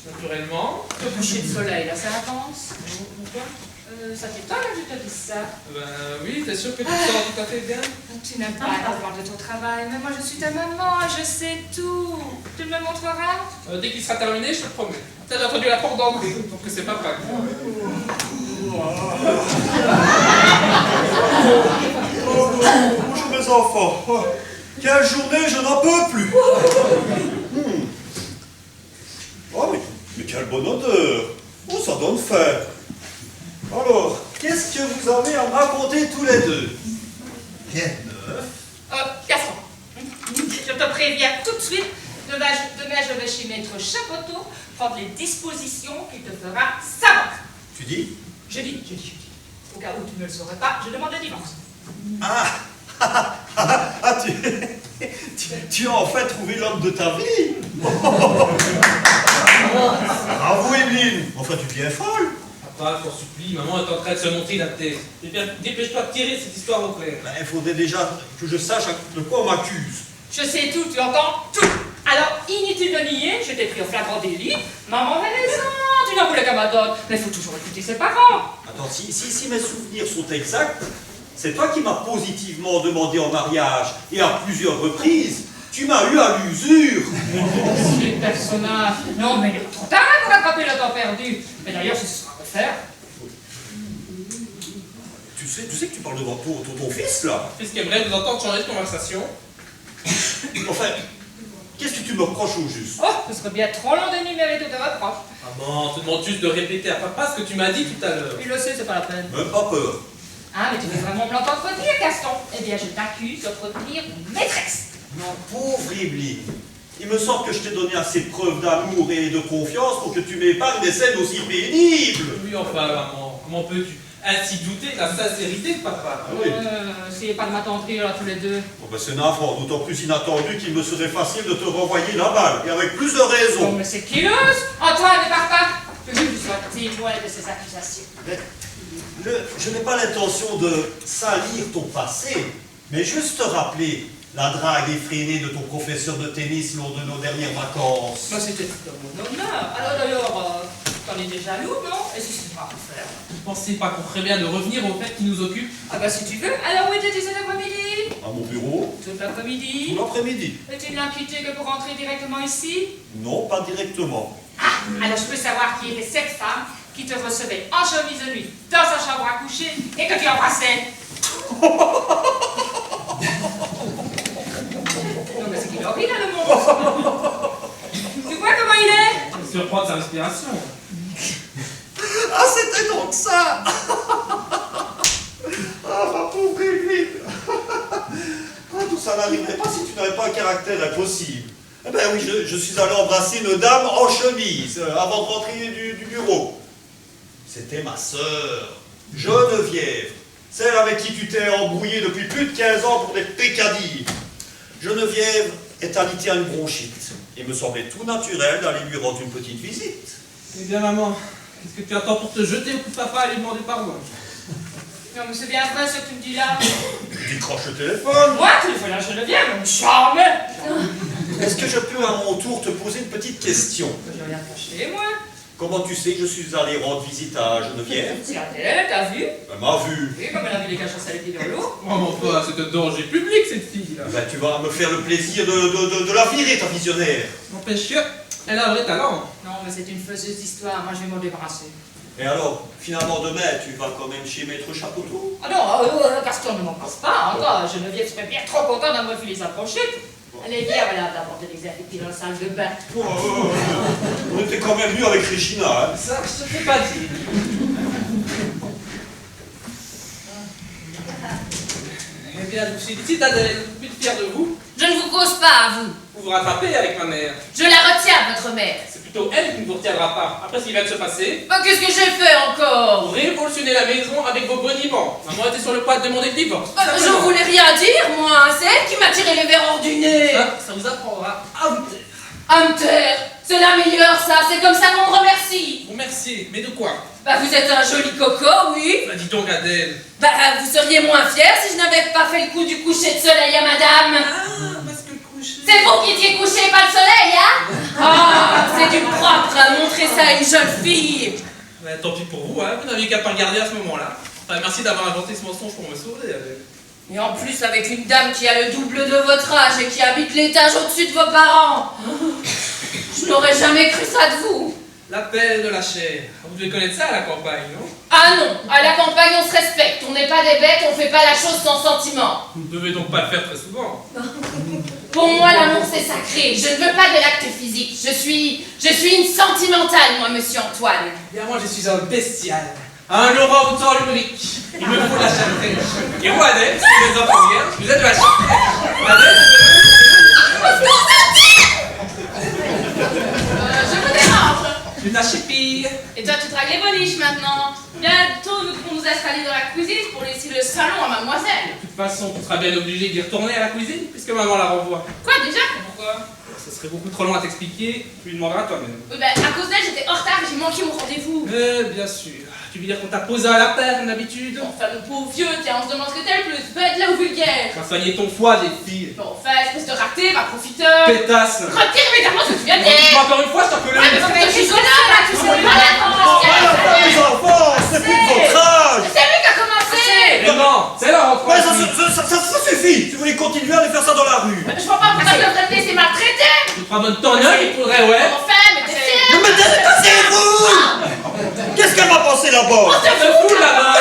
naturellement. Le coucher de soleil, là, ça avance. Pourquoi? Ça t'étonne que je te dise ça? Ben oui, t'es sûr que tu te sors tout à fait bien? Tu n'aimes pas avoir de ton travail, mais moi je suis ta maman, je sais tout. Tu me le montreras? Dès qu'il sera terminé, je te le promets. T'as déjà entendu la porte d'entrée, donc c'est papa. Bonjour mes enfants. Quelle journée, je n'en peux plus. Oh, mais quelle bonne odeur. Oh, ça donne faim. Alors, qu'est-ce que vous avez à me raconter tous les deux? Rien de neuf. Gaston, je te préviens tout de suite. Demain, je vais chez Maître Chapoteau prendre les dispositions qu'il te fera savoir. Tu dis? Je dis. Au cas où tu ne le saurais pas, je demande le divorce. Tu as en fait trouvé l'homme de ta vie. Bravo, Emeline. Enfin, tu deviens folle. Papa, je t'en supplie, maman est en train de se montrer la tête. Dépêche-toi de tirer cette histoire au clair. Ben, il faudrait déjà que je sache de quoi on m'accuse. Je sais tout, tu entends tout. Alors, inutile de nier, je t'ai pris au flagrant délit. Maman avait raison, tu n'en voulais qu'à ma donne. Mais il faut toujours écouter ses parents. Attends, si mes souvenirs sont exacts, c'est toi qui m'as positivement demandé en mariage, et à plusieurs reprises, tu m'as eu à l'usure. Super personnage. Non, mais il est trop tard pour rattraper le temps perdu. Mais d'ailleurs, c'est ce qu'on va faire. Tu sais que tu parles devant ton fils, là. Fils qui aimerait nous entendre changer de conversation. Enfin, qu'est-ce que tu me reproches au juste? Oh, ce serait bien trop long d'énumérer toutes tes reproches. Maman, on te demande juste de répéter à papa ce que tu m'as dit tout à l'heure. Il le sait, c'est pas la peine. Même pas peur. Ah, mais tu veux vraiment me l'entretenir, Gaston? Eh bien, je t'accuse d'entretenir une maîtresse. Non, pauvre Evelyne. Il me semble que je t'ai donné assez de preuves d'amour et de confiance pour que tu m'épargnes des scènes aussi pénibles. Oui, enfin, maman, comment peux-tu ainsi douter de la sincérité de papa? Oui. Essayez pas de m'attendrir là tous les deux. Oh ben c'est navrant, d'autant plus inattendu qu'il me serait facile de te renvoyer la balle, et avec plus de raison. Oh, mais c'est qui ose? Antoine, ne pars pas. Je veux que tu sois témoin de ces accusations. Mais je n'ai pas l'intention de salir ton passé, mais juste te rappeler la drague effrénée de ton professeur de tennis lors de nos dernières vacances. Moi, c'était tout dans mon honneur. Alors d'ailleurs, t'en étais jaloux, non? Et si c'est pas à faire? Tu pensais pas qu'on ferait bien de revenir au fait qui nous occupe? Ah bah si tu veux. Alors où étais-tu cet après-midi? À mon bureau, Tout l'après-midi. tout l'après-midi. Et tu ne l'as quitté que pour rentrer directement ici? Non, pas directement. Ah, alors je peux savoir qui était cette femme qui te recevait en chemise de nuit dans sa chambre à coucher et que tu embrassais. Non mais c'est qu'il est horrible le monde. Tu vois comment il est? Il se reprend de sa respiration. Ah, c'était donc ça. Ah, ma pauvre Evelyne. Ah, tout ça n'arriverait pas si tu n'avais pas un caractère impossible. Eh ben oui, je suis allé embrasser une dame en chemise avant de rentrer du bureau. C'était ma sœur, Geneviève, celle avec qui tu t'es embrouillé depuis plus de 15 ans pour des pécadilles. Geneviève est alitée à une bronchite. Il me semblait tout naturel d'aller lui rendre une petite visite. Eh bien, maman, qu'est-ce que tu attends pour te jeter au cou de papa et lui demander pardon? Non mais c'est bien vrai ce que tu me dis là. Tu décroches le téléphone. Moi, tu fais la Geneviève, on me charme. Est-ce que je peux à mon tour te poser une petite question? J'ai rien caché moi. Comment tu sais que je suis allé rendre visite à Geneviève? C'est la télé, t'as vu? Elle m'a vu. Oui, comme elle a vu les cachasses avec des lourds. Maman, toi, c'est un danger public cette fille là. Ben, tu vas me faire le plaisir de la virer, ta visionnaire. N'empêche que, elle a un vrai talent. Non mais c'est une faiseuse d'histoire, moi je vais m'en débarrasser. Et alors, finalement, demain, tu vas quand même chez Maître Chapoteau? Ah non, Gaston ne m'en passe pas, hein, Geneviève serait bien trop contente d'avoir vu les approcher. Allez, viens, voilà, d'apporter les invités dans la salle de bain. On était quand même venu avec Regina, hein. Ça, je te fais pas dire. Eh bien, je suis citadelle, plus fière de vous. Je ne vous cause pas, à vous. Vous vous rattrapez avec ma mère. Je la retiens, votre mère. C'est plutôt elle qui ne vous retiendra pas. Après ce qui vient de se passer, Oh, qu'est-ce que j'ai fait encore? vous révolutionnez la maison avec vos boniments. Maman était sur le point de demander le divorce. Je voulais rien dire, moi. C'est elle qui m'a tiré les verres hors du nez. Ça vous apprendra à vous taire. À me taire. C'est la meilleure, ça. C'est comme ça qu'on me remercie. Vous remerciez, mais de quoi? Bah, vous êtes un joli coco, oui. Bah dis donc, Adèle. Bah, vous seriez moins fière si je n'avais pas fait le coup du coucher de soleil à madame. Ah, parce que le coucher... C'est vous qui étiez couché, pas le soleil, hein? Ah, c'est du propre à montrer ça à une jeune fille. Ouais, tant pis pour vous, hein. Vous n'aviez qu'à pas regarder à ce moment-là. Enfin, merci d'avoir inventé ce mensonge pour me sauver, Adèle. Et en plus, avec une dame qui a le double de votre âge et qui habite l'étage au-dessus de vos parents. Je n'aurais jamais cru ça de vous. L'appel de la chair. Vous devez connaître ça à la campagne, non? Ah non, à la campagne on se respecte, on n'est pas des bêtes, on fait pas la chose sans sentiment. Vous ne devez donc pas le faire très souvent. Pour moi, l'amour c'est sacré, je ne veux pas de l'acte physique. Je suis une sentimentale, moi, monsieur Antoine. Bien, moi, je suis un bestial. Un orang-outan lumbrique. Il me faut de la chair fraîche. Et vous, Adèle, si vous êtes enfants vierges, vous êtes de la chair fraîche. Adèle, Je vous dérange. une la chipille. Et toi, tu dragues les boniches maintenant. Bientôt, nous pourrons nous installer dans la cuisine pour laisser le salon à mademoiselle. De toute façon, tu seras bien obligé d'y retourner à la cuisine, puisque maman la renvoie. Quoi, déjà? Pourquoi? Ce serait beaucoup trop long à t'expliquer, tu lui demanderas toi-même. Oui, ben, à cause d'elle, j'étais en retard et j'ai manqué mon rendez-vous. Bien sûr. Tu veux dire qu'on t'a posé à la paire, comme d'habitude? Enfin, mon pauvre vieux, tiens, on se demande ce que t'es le plus bête là ou vulgaire. Va soigner ton foie, des filles. Bon, enfin, espèce de raté, va profiteur. Pétasse. Retire immédiatement ce que tu viens de Dis-moi dire. encore une fois, je t'en peux le... Ah, mais faut que tu sois là, tu sais pas la Voilà, les enfants, c'est plus de votre âge. C'est lui qui a commencé. Tellement. C'est la rentrée. Ouais, ça suffit. Si vous voulez continuer, allez faire ça dans la rue. Je vois pas pourquoi je devrais te laisser maltraiter. Tu te ramènes ton œil, il faudrait, ouais. Enfin, mais t'es fier. Non, mais taisez-vous. Qu'est-ce qu'elle va penser là-bas? Ça te fout là-bas.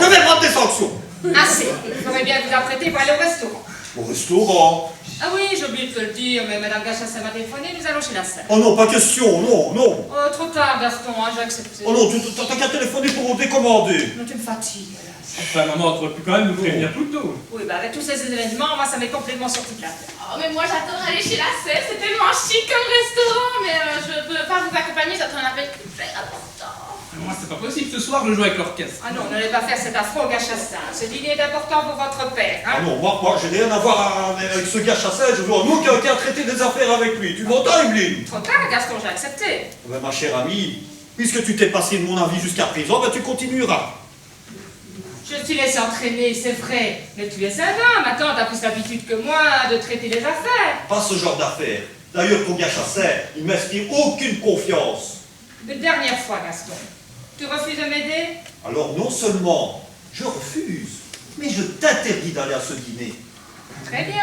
Je vais prendre des sanctions. Assez. Il faudrait bien vous apprêter pour aller au restaurant. Au restaurant. Ah oui, j'ai oublié de te le dire, mais Madame Gachassin m'a téléphoné, nous allons chez la sœur. Oh non, pas question, non, non. Oh, trop tard, Gaston, hein, j'ai accepté. Oh non, t'as qu'à téléphoner pour décommander. Non, tu me fatigues, là. Enfin, maman, tu aurais pu quand même nous prévenir plus tôt. Oui, bah avec tous ces événements, moi, ça m'est complètement sorti de la tête. Oh, mais moi j'adore aller chez la sœur, c'est tellement chic comme restaurant, mais je peux pas vous accompagner, ça un appel hyper important. Moi, c'est pas possible. Ce soir, je joue avec l'orchestre. Ah non, n'allez pas faire cet affront au Gachassin. Ce dîner est important pour votre père, Ah hein. non, moi j'ai rien à voir avec ce gars Chassin, je veux en aucun cas traiter des affaires avec lui. Tu m'entends, Evelyne? Trop tard, Gaston, j'ai accepté. Ben, ma chère amie, puisque tu t'es passé de mon avis jusqu'à présent, ben tu continueras. Je suis laissé entraîner, c'est vrai. Mais tu es un homme, attends, t'as plus l'habitude que moi de traiter les affaires. Pas ce genre d'affaires. D'ailleurs, ton gars Chassin, il m'inspire aucune confiance. Une dernière fois, Gaston. Tu refuses de m'aider? Alors non seulement je refuse, mais je t'interdis d'aller à ce dîner. Très bien,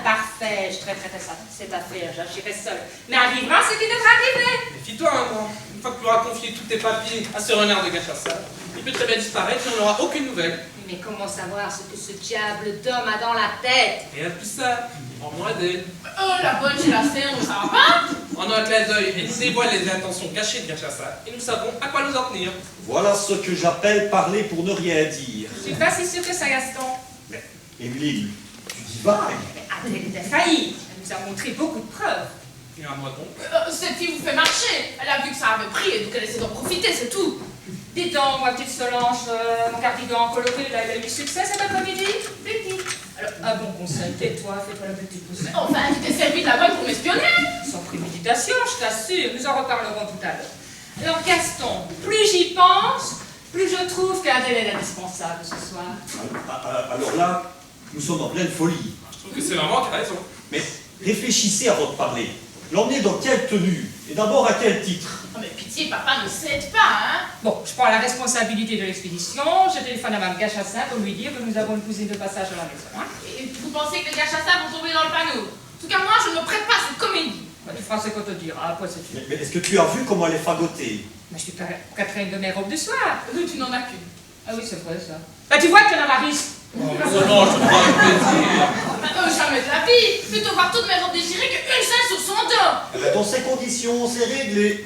parfait. Je traiterai cette affaire, j'agirai seul. Mais arrivera ce qui devra arriver. Méfie-toi, maman. Une fois que tu auras confié tous tes papiers à ce renard de Gachassin, il peut très bien disparaître et on n'aura aucune nouvelle. Mais comment savoir ce que ce diable d'homme a dans la tête? Et à plus ça, rends-moi Adèle. Oh, la bonne chez la sœur, ça va pas? En un clin d'œil, elle nous dévoile les intentions cachées de Gachassin et nous savons à quoi nous en tenir. Voilà ce que j'appelle parler pour ne rien dire. Je suis pas si sûre que ça, Gaston. Mais, Evelyne, tu divagues. Mais Adèle est infaillible. Elle nous a montré beaucoup de preuves. Et à moi donc. Cette fille vous fait marcher. Elle a vu que ça avait pris et donc elle essaie d'en profiter, c'est tout. Dis donc, ma petite Solange, mon cardigan coloré, là, il a eu du succès cet après-midi? Petit. Alors, un bon conseil, tais-toi, fais-toi la petite pousse. Enfin, tu t'es servi de la bonne pour m'espionner. Sans préméditation, je t'assure, nous en reparlerons tout à l'heure. Alors, Gaston, plus j'y pense, plus je trouve qu'Adèle est indispensable ce soir. Alors là, nous sommes en pleine folie. Je trouve que c'est maman qui a raison. Mais réfléchissez à votre parler. L'emmener dans quelle tenue? Et d'abord à quel titre? Oh, mais pitié, papa ne cède pas, hein. Bon, je prends la responsabilité de l'expédition, je téléphone à Mme Gachassin pour lui dire que nous avons une cousine de passage à la maison. Hein. Et vous pensez que les gars chasseurs vont tomber dans le panneau? En tout cas, moi, je ne me prête pas à cette comédie. Bah, tu feras ce qu'on te dira, après c'est tout. Mais est-ce que tu as vu comment elle est fagotée? Mais je suis pas Catherine de mes robes du soir. Tu n'en as qu'une. Ah oui, c'est vrai ça. Bah, tu vois que la Maris. Oh, non, je te prends avec plaisir. Jamais de la vie. Plutôt voir toutes mes robes déchirées qu'une seule sur son dos. Eh ben, dans ces conditions, c'est réglé.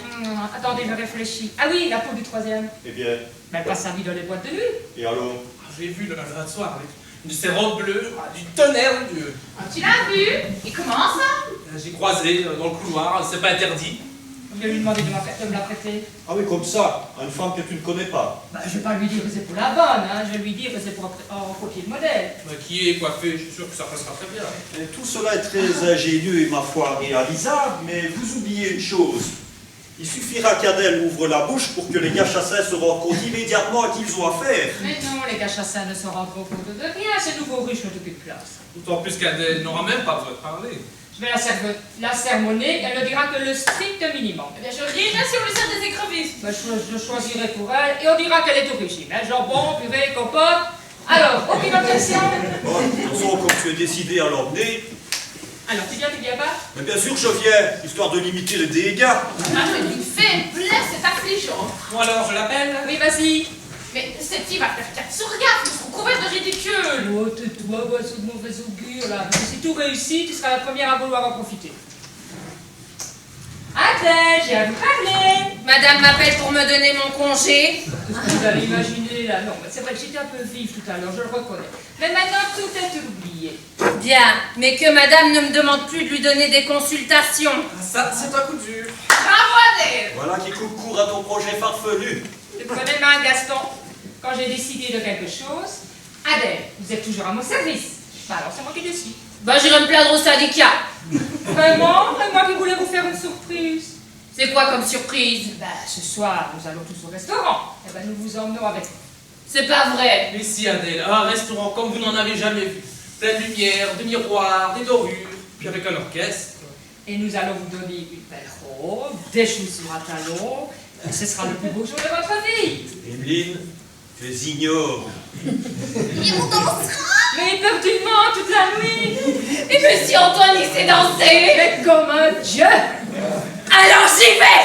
Attendez, je réfléchis. Ah oui, la peau du troisième. Eh bien, Mais elle passe sa vie dans les boîtes de nuit. et alors? J'ai vu le soir avec une de ces robes bleues, du tonnerre de Dieu. Ah, tu l'as vu? Et comment ça? J'ai croisé dans le couloir, c'est pas interdit. Je vais lui demander de me la prêter. Ah oui, comme ça, à une femme que tu ne connais pas. Bah, je vais pas lui dire que c'est pour la bonne, hein. Je vais lui dire que c'est pour en copier le modèle. Qui est coiffé, je suis sûr que ça passera très bien. Et tout cela est très ingénieux et ma foi réalisable, mais vous oubliez une chose. Il suffira qu'Adèle ouvre la bouche pour que les gars chassins se rendent compte immédiatement à qui ils ont affaire. Mais non, les Gachassins ne se rendront compte de rien. Ces nouveaux ruches n'ont aucune place. D'autant plus qu'Adèle n'aura même pas besoin de parler. Je vais la sermonner, elle ne dira que le strict minimum. Eh bien, je rirai si on lui sert des écrevisses. Bah, je choisirai pour elle et on dira qu'elle est au régime. Hein. Jambon, purée, compote. Alors, aucune objection? Bon, de toute façon, comme tu es décidé à l'emmener, Alors, tu viens pas? mais bien sûr je viens, histoire de limiter les dégâts. Ah, mais d'une faiblesse, c'est affligeant. Bon alors, je l'appelle. Oui, vas-y. Mais cette fille va faire 4 sur gaffe, ils seront couverts de ridicule. Oh, tais-toi, oiseau de mauvais augure, là. Si tout réussit, tu seras la première à vouloir en profiter. Adèle, j'ai à vous parler. Madame m'appelle pour me donner mon congé. Qu'est-ce que vous avez imaginé, là? Non, mais c'est vrai que j'étais un peu vive tout à l'heure, je le reconnais. Mais maintenant, tout est oublié. Bien, mais que madame ne me demande plus de lui donner des consultations. Ah, ça, c'est un coup dur. Bravo, Adèle. Voilà qui coupe court à ton projet farfelu. Tu prenais main, Gaston. Quand j'ai décidé de quelque chose, Adèle, vous êtes toujours à mon service. Bah alors, c'est moi qui décide. Bah, j'irai me plaindre au syndicat. Vraiment? Et moi qui voulais vous faire une surprise. C'est quoi comme surprise? Bah, ce soir, nous allons tous au restaurant. Et ben, nous vous emmenons avec nous. C'est pas vrai. Mais si, Adèle, un restaurant comme vous n'en avez jamais vu. Plein de lumière, de miroirs, des dorures, puis avec un orchestre. Et nous allons vous donner une belle robe, des chaussures à talons. Et ce sera le plus beau jour de votre vie. Evelyne, Tu es ignoble. Mais éperdument toute la nuit. Et monsieur Antoine, il sait danser. Mais comme un dieu. Alors j'y vais.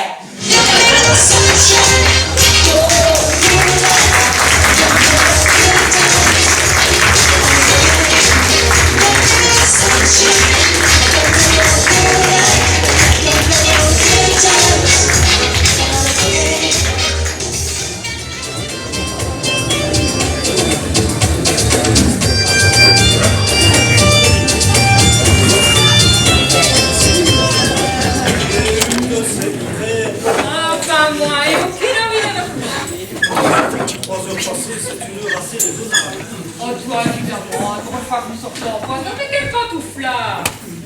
Enfin moi, et aucune envie de me 3 heures passées, c'est une heure assez raisonnable. Oh toi, évidemment, pour une fois que nous sortons en poisson, mais quel pantouflard!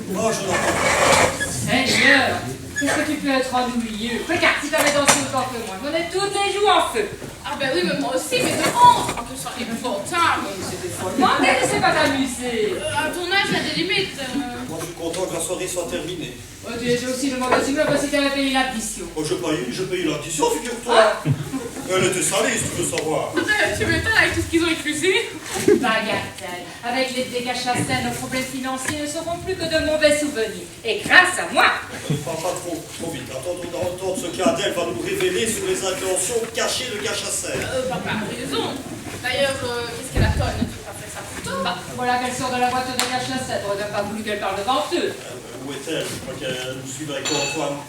Moi, je n'en parle pas. Seigneur, qu'est-ce que tu peux être ennuyeux? Regarde, si t'avais dansé autant que moi, je m'en ai toutes les joues en feu. Ah ben oui, mais moi aussi, mais de honte. En plus, on est épouvantable. C'était follement, mais je sais pas t'amuser. À ton âge, il y a des limites. Moi, je suis content que la soirée soit terminée. Oh, tu étais aussi de mauvaise humeur parce que tu avais payé l'addition. Oh, je paye l'addition, figure-toi. Elle était salée, si tu veux savoir. Tu m'étonnes avec tout ce qu'ils ont éclusé. Bagatelle. Avec les dégâts Chastain, nos problèmes financiers ne seront plus que de mauvais souvenirs. Et grâce à moi. Pas trop vite. Attendons d'entendre ce qu'Adèle va nous révéler sur les intentions cachées de Gachassin. Papa a raison. D'ailleurs, qu'est-ce qu'elle attend? Tu pas fait ça pour toi? Bah, voilà qu'elle sort de la boîte de Chastain. T'aurais même pas voulu qu'elle parle devant eux. Où est-elle? Je crois qu'elle nous suit avec Antoine.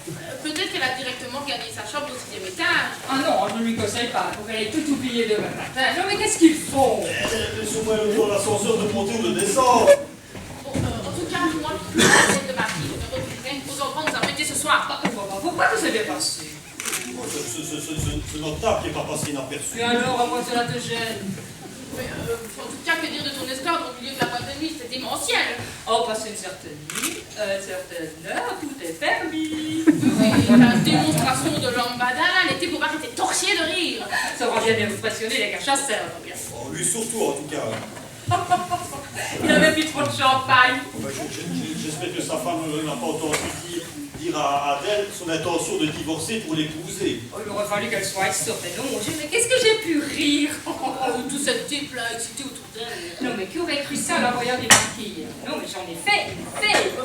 Peut-être qu'elle a directement gagné sa chambre au 6e étage. Ah non, je ne lui conseille pas. Faut qu'elle ait tout oublié demain matin. Non mais qu'est-ce qu'ils font? Laissons-moi le tour de l'ascenseur de monter ou de descendre. Bon, en tout cas, moi, je suis la tête de ma fille. Ne refuserai aux enfants nous arrêter ce soir. Pourquoi tout s'est bien passé? C'est notre table qui n'est pas passé inaperçu. Et alors, à quoi cela te gêne? Mais en tout cas, que dire de ton esclave au milieu de la boîte de nuit? C'était démentiel. Oh, passer une certaine nuit, une certaine heure, tout est permis. Oui, la démonstration de lambada, les types étaient torchés de rire. Ça aura bien impressionné les Chasseurs. Oh, lui surtout, en tout cas. Il avait pris trop de champagne. J'espère que sa femme n'a pas entendu dire à Adèle son intention de divorcer pour l'épouser. Oh, il aurait fallu qu'elle soit excitée. Non, mon Dieu, mais qu'est-ce que j'ai pu rire? Tout ce type-là excité autour d'elle. Non, mais qui aurait cru ça en la voyant des marquilles? Non, mais j'en ai fait.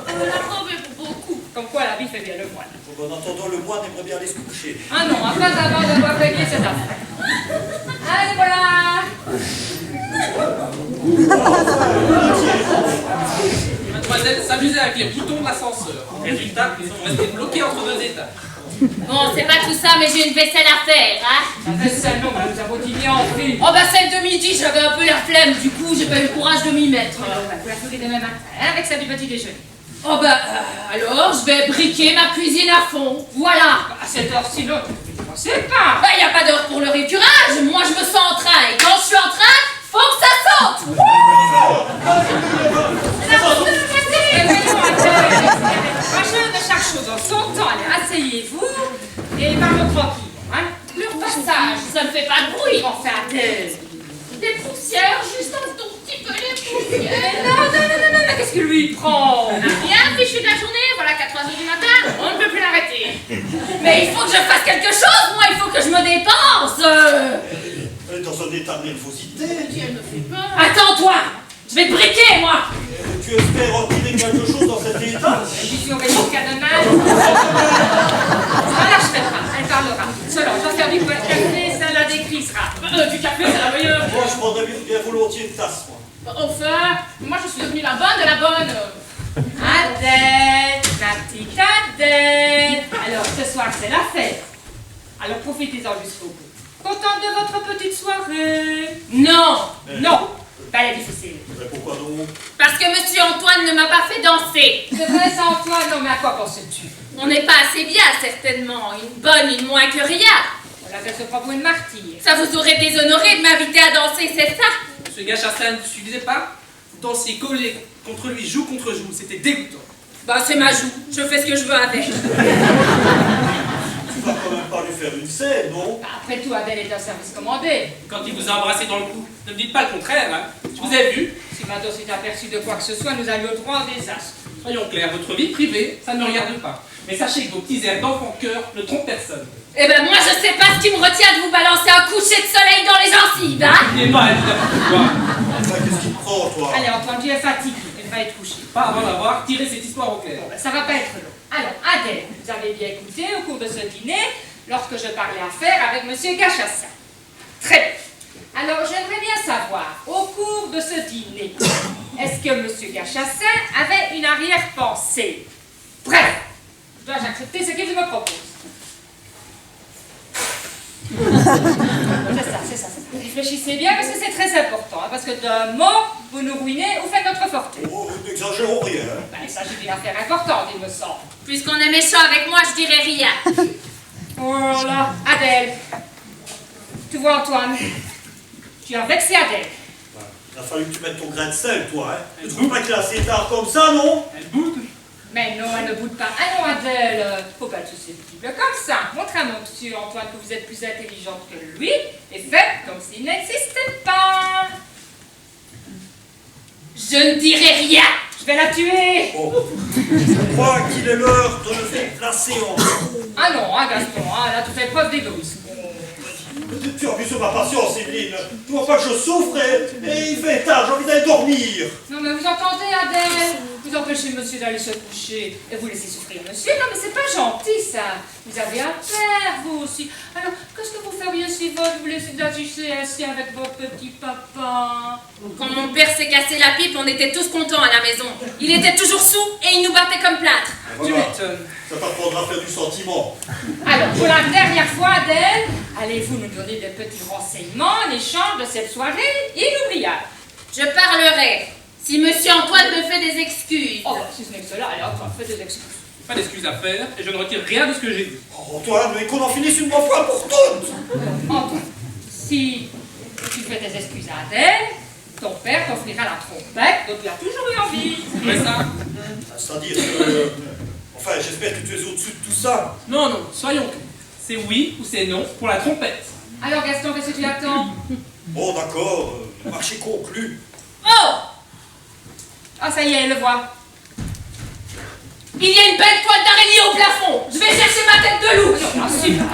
La robe est pour beaucoup. Comme quoi la vie fait bien le moine. En attendant, le moine aimerait bien aller se coucher. Ah non, pas avant d'avoir réglé cette affaire. Allez, voilà. Mademoiselle s'amusait avec les boutons de l'ascenseur. Résultat, ils sont restés bloqués entre 2 étages. Bon, c'est pas tout ça, mais j'ai une vaisselle à faire, hein. La vaisselle, non, mais nous avons dîné en prix. Oh bah celle de midi, j'avais un peu la flemme, du coup j'ai pas eu le courage de m'y mettre. Vous la ferez demain matin, avec ça du petit déjeuner. Oh bah alors je vais briquer ma cuisine à fond, voilà. À cette heure-ci, non, c'est pas. Bah y a pas d'heure pour le récurage, moi je me sens en train, et quand je suis en train, faut que ça saute. Machin de chaque chose en son temps, allez, asseyez-vous et parlons tranquille, hein. Leur passage, ça ne fait pas de bruit. Enfin, Adèle. Des poussières, juste un tout petit peu les poussières. Non, mais qu'est-ce que lui prend? On n'a rien fichu de la journée, voilà qu'à 3h du matin, on ne peut plus l'arrêter. Mais il faut que je fasse quelque chose, moi, il faut que je me dépense. Elle est dans un état de nervosité. Elle me fait peur. Attends-toi, je vais te briquer, moi. Tu espères en tirer quelque chose dans cet état? J'y suis au jusqu'à demain. Voilà, je fais pas, elle parlera. Selon, je dois faire du café, ça la décrisera. Du café, c'est la meilleure. Moi, je prendrais bien volontiers une tasse, moi. Enfin, moi je suis devenue la bonne de la bonne. Adèle, ma petite Adèle. Alors, ce soir, c'est la fête. Alors, profitez-en jusqu'au bout. Contente de votre petite soirée? Non. Non, pas la difficile. Mais pourquoi donc? Parce que monsieur Antoine ne m'a pas fait danser. C'est vrai, ça, Antoine? Non, mais à quoi penses-tu? On n'est pas assez bien, certainement. Une bonne, une moins que rien. Voilà qu'elle se prend pour une martyre. Ça vous aurait déshonoré de m'inviter à danser, c'est ça? Monsieur Gachassin ne suffisait pas? Vous dansiez collé contre lui, joue contre joue, c'était dégoûtant. Bah, c'est ma joue. Je fais ce que je veux avec. Tu vas quand même pas lui faire une scène, non? Après tout, Adèle est un service commandé. Quand il vous a embrassé dans le cou, ne me dites pas le contraire, hein. Je vous ai vu. Si Mados s'est aperçu de quoi que ce soit, nous allions droit au désastre. Soyons clairs, votre vie privée, ça ne me regarde pas. Mais sachez que vos petits airs d'enfant cœur ne trompent personne. Eh ben moi je sais pas ce qui me retient de vous balancer un coucher de soleil dans les gencives, hein? Il n'est pas n'importe quoi. Enfin, qu'est-ce qui te prend, toi? Allez, Antoine, tu es fatigué, tu vas être couché. Pas avant d'avoir tiré cette histoire au clair. Bon, ben, ça va pas être long. Alors, Adèle, vous avez bien écouté au cours de ce dîner, lorsque je parlais affaires avec Monsieur Gachassin. Très bien. Alors, j'aimerais bien savoir, au cours de ce dîner, est-ce que Monsieur Gachassin avait une arrière-pensée? Bref, dois-je accepter ce qu'il me propose? C'est ça. Réfléchissez bien parce que c'est très important, hein, parce que d'un mot, vous nous ruinez ou faites notre fortune. Oh, n'exagérons rien. Ben, il s'agit d'une affaire importante, il me semble. Puisqu'on est méchant avec moi, je dirais rien. Voilà, Adèle. Tu vois, Antoine, tu as vexé Adèle. Il a fallu que tu mettes ton grain de sel, toi, hein. Tu trouves pas qu'il est assez tard comme ça, non? Elle boude. Mais non, elle ne boude pas. Ah non, Adèle, faut pas être susceptible comme ça. Montre à mon monsieur Antoine que vous êtes plus intelligente que lui et faites comme s'il n'existait pas. Je ne dirai rien. Je vais la tuer. Oh. Je crois qu'il est l'heure de lever la séance. Ah non, hein, Gaston, hein, là tu fais preuve d'égoïsme. Tu abuses de ma patience, Evelyne. Tu vois pas que je souffre et il fait tard, j'ai envie d'aller dormir. Non mais vous entendez, Adèle? Vous empêchez monsieur d'aller se coucher et vous laissez souffrir monsieur. Non mais c'est pas gentil ça. Vous avez un père, vous aussi. Alors, qu'est-ce que vous feriez si vous laissez d'assister ainsi avec votre petit papa? Quand mon père s'est cassé la pipe, on était tous contents à la maison. Il était toujours saoul et il nous battait comme plâtre. Tu Voilà. m'étonnes. Ça t'apprendra à faire du sentiment. Alors, pour la dernière fois, Adèle, allez-vous nous donner des petits renseignements en échange de cette soirée inoubliable? Je parlerai si monsieur Antoine me fait des excuses. Oh, bah, si ce n'est que cela, allez, Antoine, faites des excuses. Pas d'excuses à faire et je ne retire rien de ce que j'ai dit. Oh, Antoine, mais qu'on en finisse une bonne fois pour toutes. Antoine, si tu fais des excuses à Adèle, ton père t'offrira la trompette dont tu as toujours eu envie. C'est ça? C'est-à-dire que... Enfin, j'espère que tu es au-dessus de tout ça. Non, soyons clairs. C'est oui ou c'est non pour la trompette. Alors, Gaston, qu'est-ce que tu attends? Bon, d'accord, marché conclu. Oh! Ah, ça y est, elle le voit. Il y a une belle toile d'araignée au plafond. Je vais chercher ma tête de loup. Ah, super.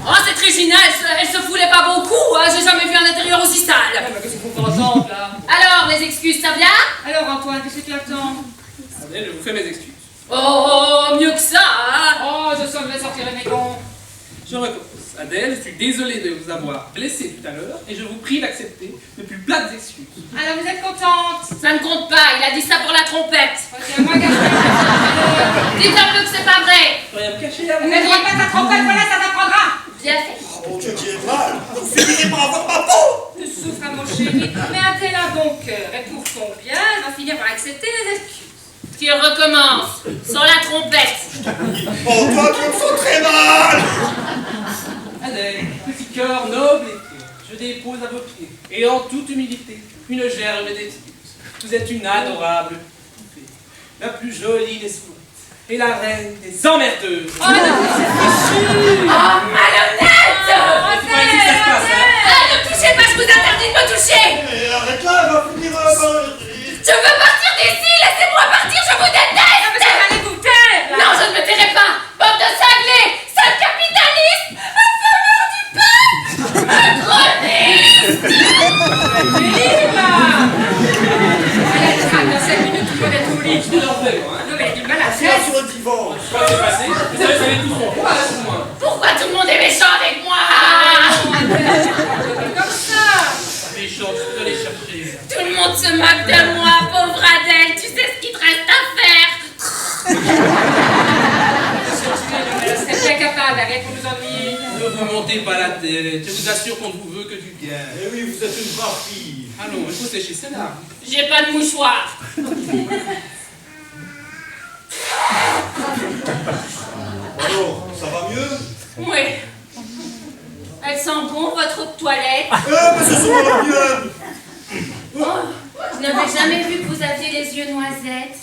Oh, cette Régina, elle se foulait pas beaucoup. Hein. J'ai jamais vu un intérieur aussi sale. Ah, mais qu'est-ce qu'on vous présente, là? Alors, les excuses, ça vient? Alors, Antoine, qu'est-ce que tu attends? Adèle, je vous fais mes excuses. Oh, mieux que ça, hein. Oh, je sens que je vais sortir les mécons. Je recommence. Adèle, je suis désolé de vous avoir blessé tout à l'heure et je vous prie d'accepter mes plus plates excuses. Alors, vous êtes contente? Ça ne compte pas, il a dit ça pour la trompette. Retiens-moi, Gaston. Dites un peu que c'est pas vrai. Je peux rien me cacher là. Ne viens pas ta trompette, voilà, ça t'apprendra. Bien fait. Oh mon Dieu, qui est mal. Vous finirez par avoir ma peau. Tu souffres, mon chéri, mais Adèle a bon cœur et pour ton bien, elle va finir par accepter les excuses. Tu recommences, sans la trompette. Oh, toi, tu me sens très mal. Adèle, petit cœur noble et pur, je dépose à vos pieds, et en toute humilité, une gerbe d'excuses. Vous êtes une adorable poupée, la plus jolie des souhaits, et la reine des emmerdeuses. Oh, ne Oh, malhonnête! Tu croyais que ça se passe, hein? Ah, ne touchez pas, je vous interdis de me toucher! Mais arrête là, elle va finir Je veux partir d'ici, laissez-moi partir, je vous déteste! allez vous taire! Non, je ne me tairai pas! Bande de cinglés! Sale capitaliste! Infameur du peuple! Agroniste! Elle est dans 5 minutes, tout le monde est au lit. Je t'en fais, moi, hein. Non, mais elle a du mal à Assis faire. sur le divan. Je crois que c'est passé, vous savez tous pourquoi, là, pour moi. Pourquoi tout le monde est méchant avec moi? Comme ça. Méchant, je peux aller chercher. Tout le monde se moque de moi, pauvre Adèle, tu sais ce qu'il te reste à faire! Elle serait bien capable, arrête pour nous ennuyer. Ne vous montez pas la tête, je vous assure qu'on ne vous veut que du bien. Eh oui, vous êtes une brave fille. Allons, il faut sécher celle-là. J'ai pas de mouchoir! Alors, ça va mieux? Oui. Elle sent bon, votre eau de toilette? Mais ce sont la mienne. Oh, je n'avais jamais vu que vous aviez les yeux noisettes.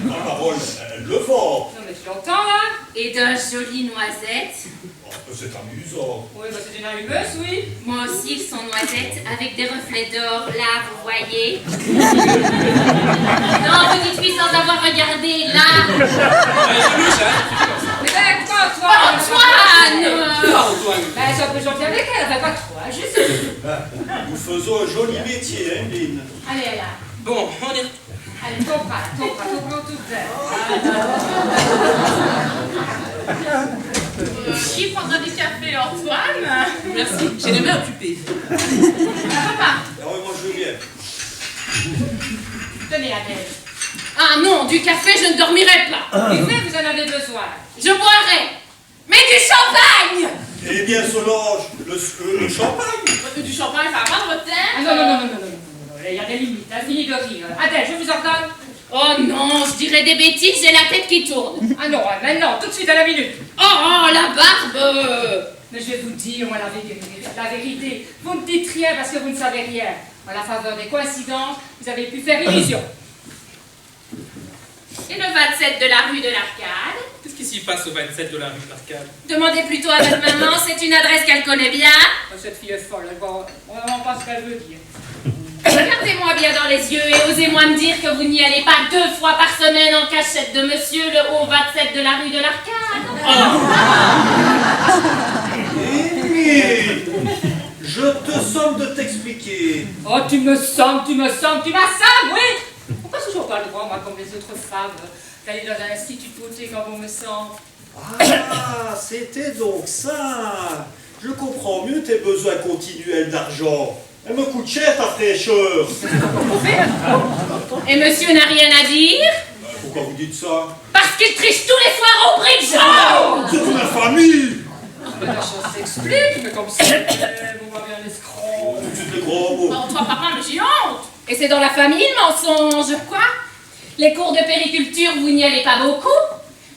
La parole, elle le vend. Non, mais tu l'entends là? Et d'un joli noisette. Oh, c'est amusant. Oui, bah c'est une allumeuse, oui. Moi aussi, ils sont noisettes avec des reflets d'or, là, vous voyez. Non, vous dites oui sans avoir regardé, là. Allez, je louche, hein. Mais ben, quoi, toi? Antoine! Ah, Antoine. Ben, sois un peu gentil avec elle, enfin pas trop, hein, juste. Nous faisons un joli métier, hein, Lynn. Allez, là. Bon, on est... Allez, ton bras tout vert. Qui prendra du café, Antoine? Merci, j'ai les mains occupées. Papa, Ah ouais, moi je veux bien. Tenez, Adèle. Ah non, du café, je ne dormirai pas. Buvez, vous en avez besoin. Je boirai. Mais du champagne! Eh bien, Solange, le champagne. du champagne, ça va pas de votre Ah thème? non, il y a des limites, hein, fini de rire. Adèle, je vous ordonne. Oh non, je dirais des bêtises, j'ai la tête qui tourne. Ah non, maintenant, tout de suite à la minute. Oh, la barbe! Mais je vais vous dire, moi, la vérité. Vous ne dites rien parce que vous ne savez rien. À la faveur des coïncidences, vous avez pu faire illusion. Et le 27 de la rue de l'Arcade? Qu'est-ce qui s'y passe au 27 de la rue de l'Arcade? Demandez plutôt à votre maman, c'est une adresse qu'elle connaît bien. Oh, cette fille est folle, elle voit vraiment pas ce qu'elle veut dire. Regardez-moi bien dans les yeux et osez-moi me dire que vous n'y allez pas 2 fois par semaine en cachette de monsieur le haut 27 de la rue de l'Arcade. Émile, je te somme de t'expliquer. Oh, tu me sommes, oui. Pourquoi est-ce que je n'ai pas le droit, moi, comme les autres femmes, d'aller dans un institut de beauté quand on me sent? Ah, c'était donc ça. Je comprends mieux tes besoins continuels d'argent. Elle me coûte cher ta fraîcheur. Et monsieur n'a rien à dire? Pourquoi vous dites ça? Parce qu'il triche tous les soirs au bridge. C'est une infamie. La chose s'explique, mais comme ça, vous m'avez un escroc. Tout de suite le gros mot. Oh, toi, papa, mais j'ai honte! Et c'est dans la famille le mensonge. Quoi? Les cours de périculture, vous n'y allez pas beaucoup?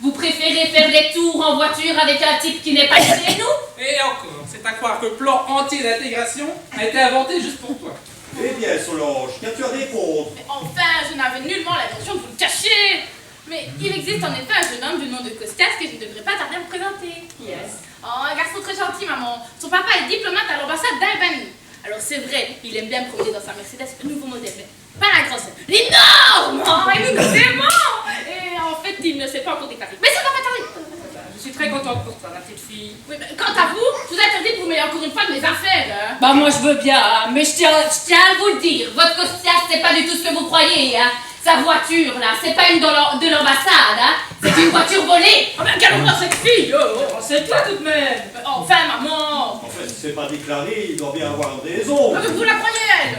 Vous préférez faire des tours en voiture avec un type qui n'est pas chez nous? Et encore, c'est à croire que le plan entier d'intégration a été inventé juste pour toi. Eh bien, Solange, qu'as-tu à répondre? Mais enfin, je n'avais nullement l'intention de vous le cacher! Mais il existe en effet un jeune homme du nom de Costas que je ne devrais pas tarder à vous présenter. Yes. Oh, un garçon très gentil, maman. Son papa est diplomate à l'ambassade d'Albanie. Alors c'est vrai, il aime bien me promener dans sa Mercedes, le nouveau modèle, mais pas la grosse, l'énorme! Oh, et nous nous aimons! Et en fait, il ne s'est pas encore déclaré. Mais ça va pas tarder! Je suis très contente pour toi, ma petite fille. Oui, mais quant à vous, je vous interdis de vous mêler encore une fois de mes affaires, hein. Bah moi je veux bien, hein, mais je tiens à vous le dire, votre Costias c'est pas du tout ce que vous croyez, hein. Sa voiture là, c'est pas une de l'ambassade, hein. C'est une voiture volée. Oh, mais calme-moi cette fille! Oh, c'est toi tout de même. Mais enfin, maman! En fait, si c'est pas déclaré, il doit bien avoir des raisons. Mais vous la croyez, elle!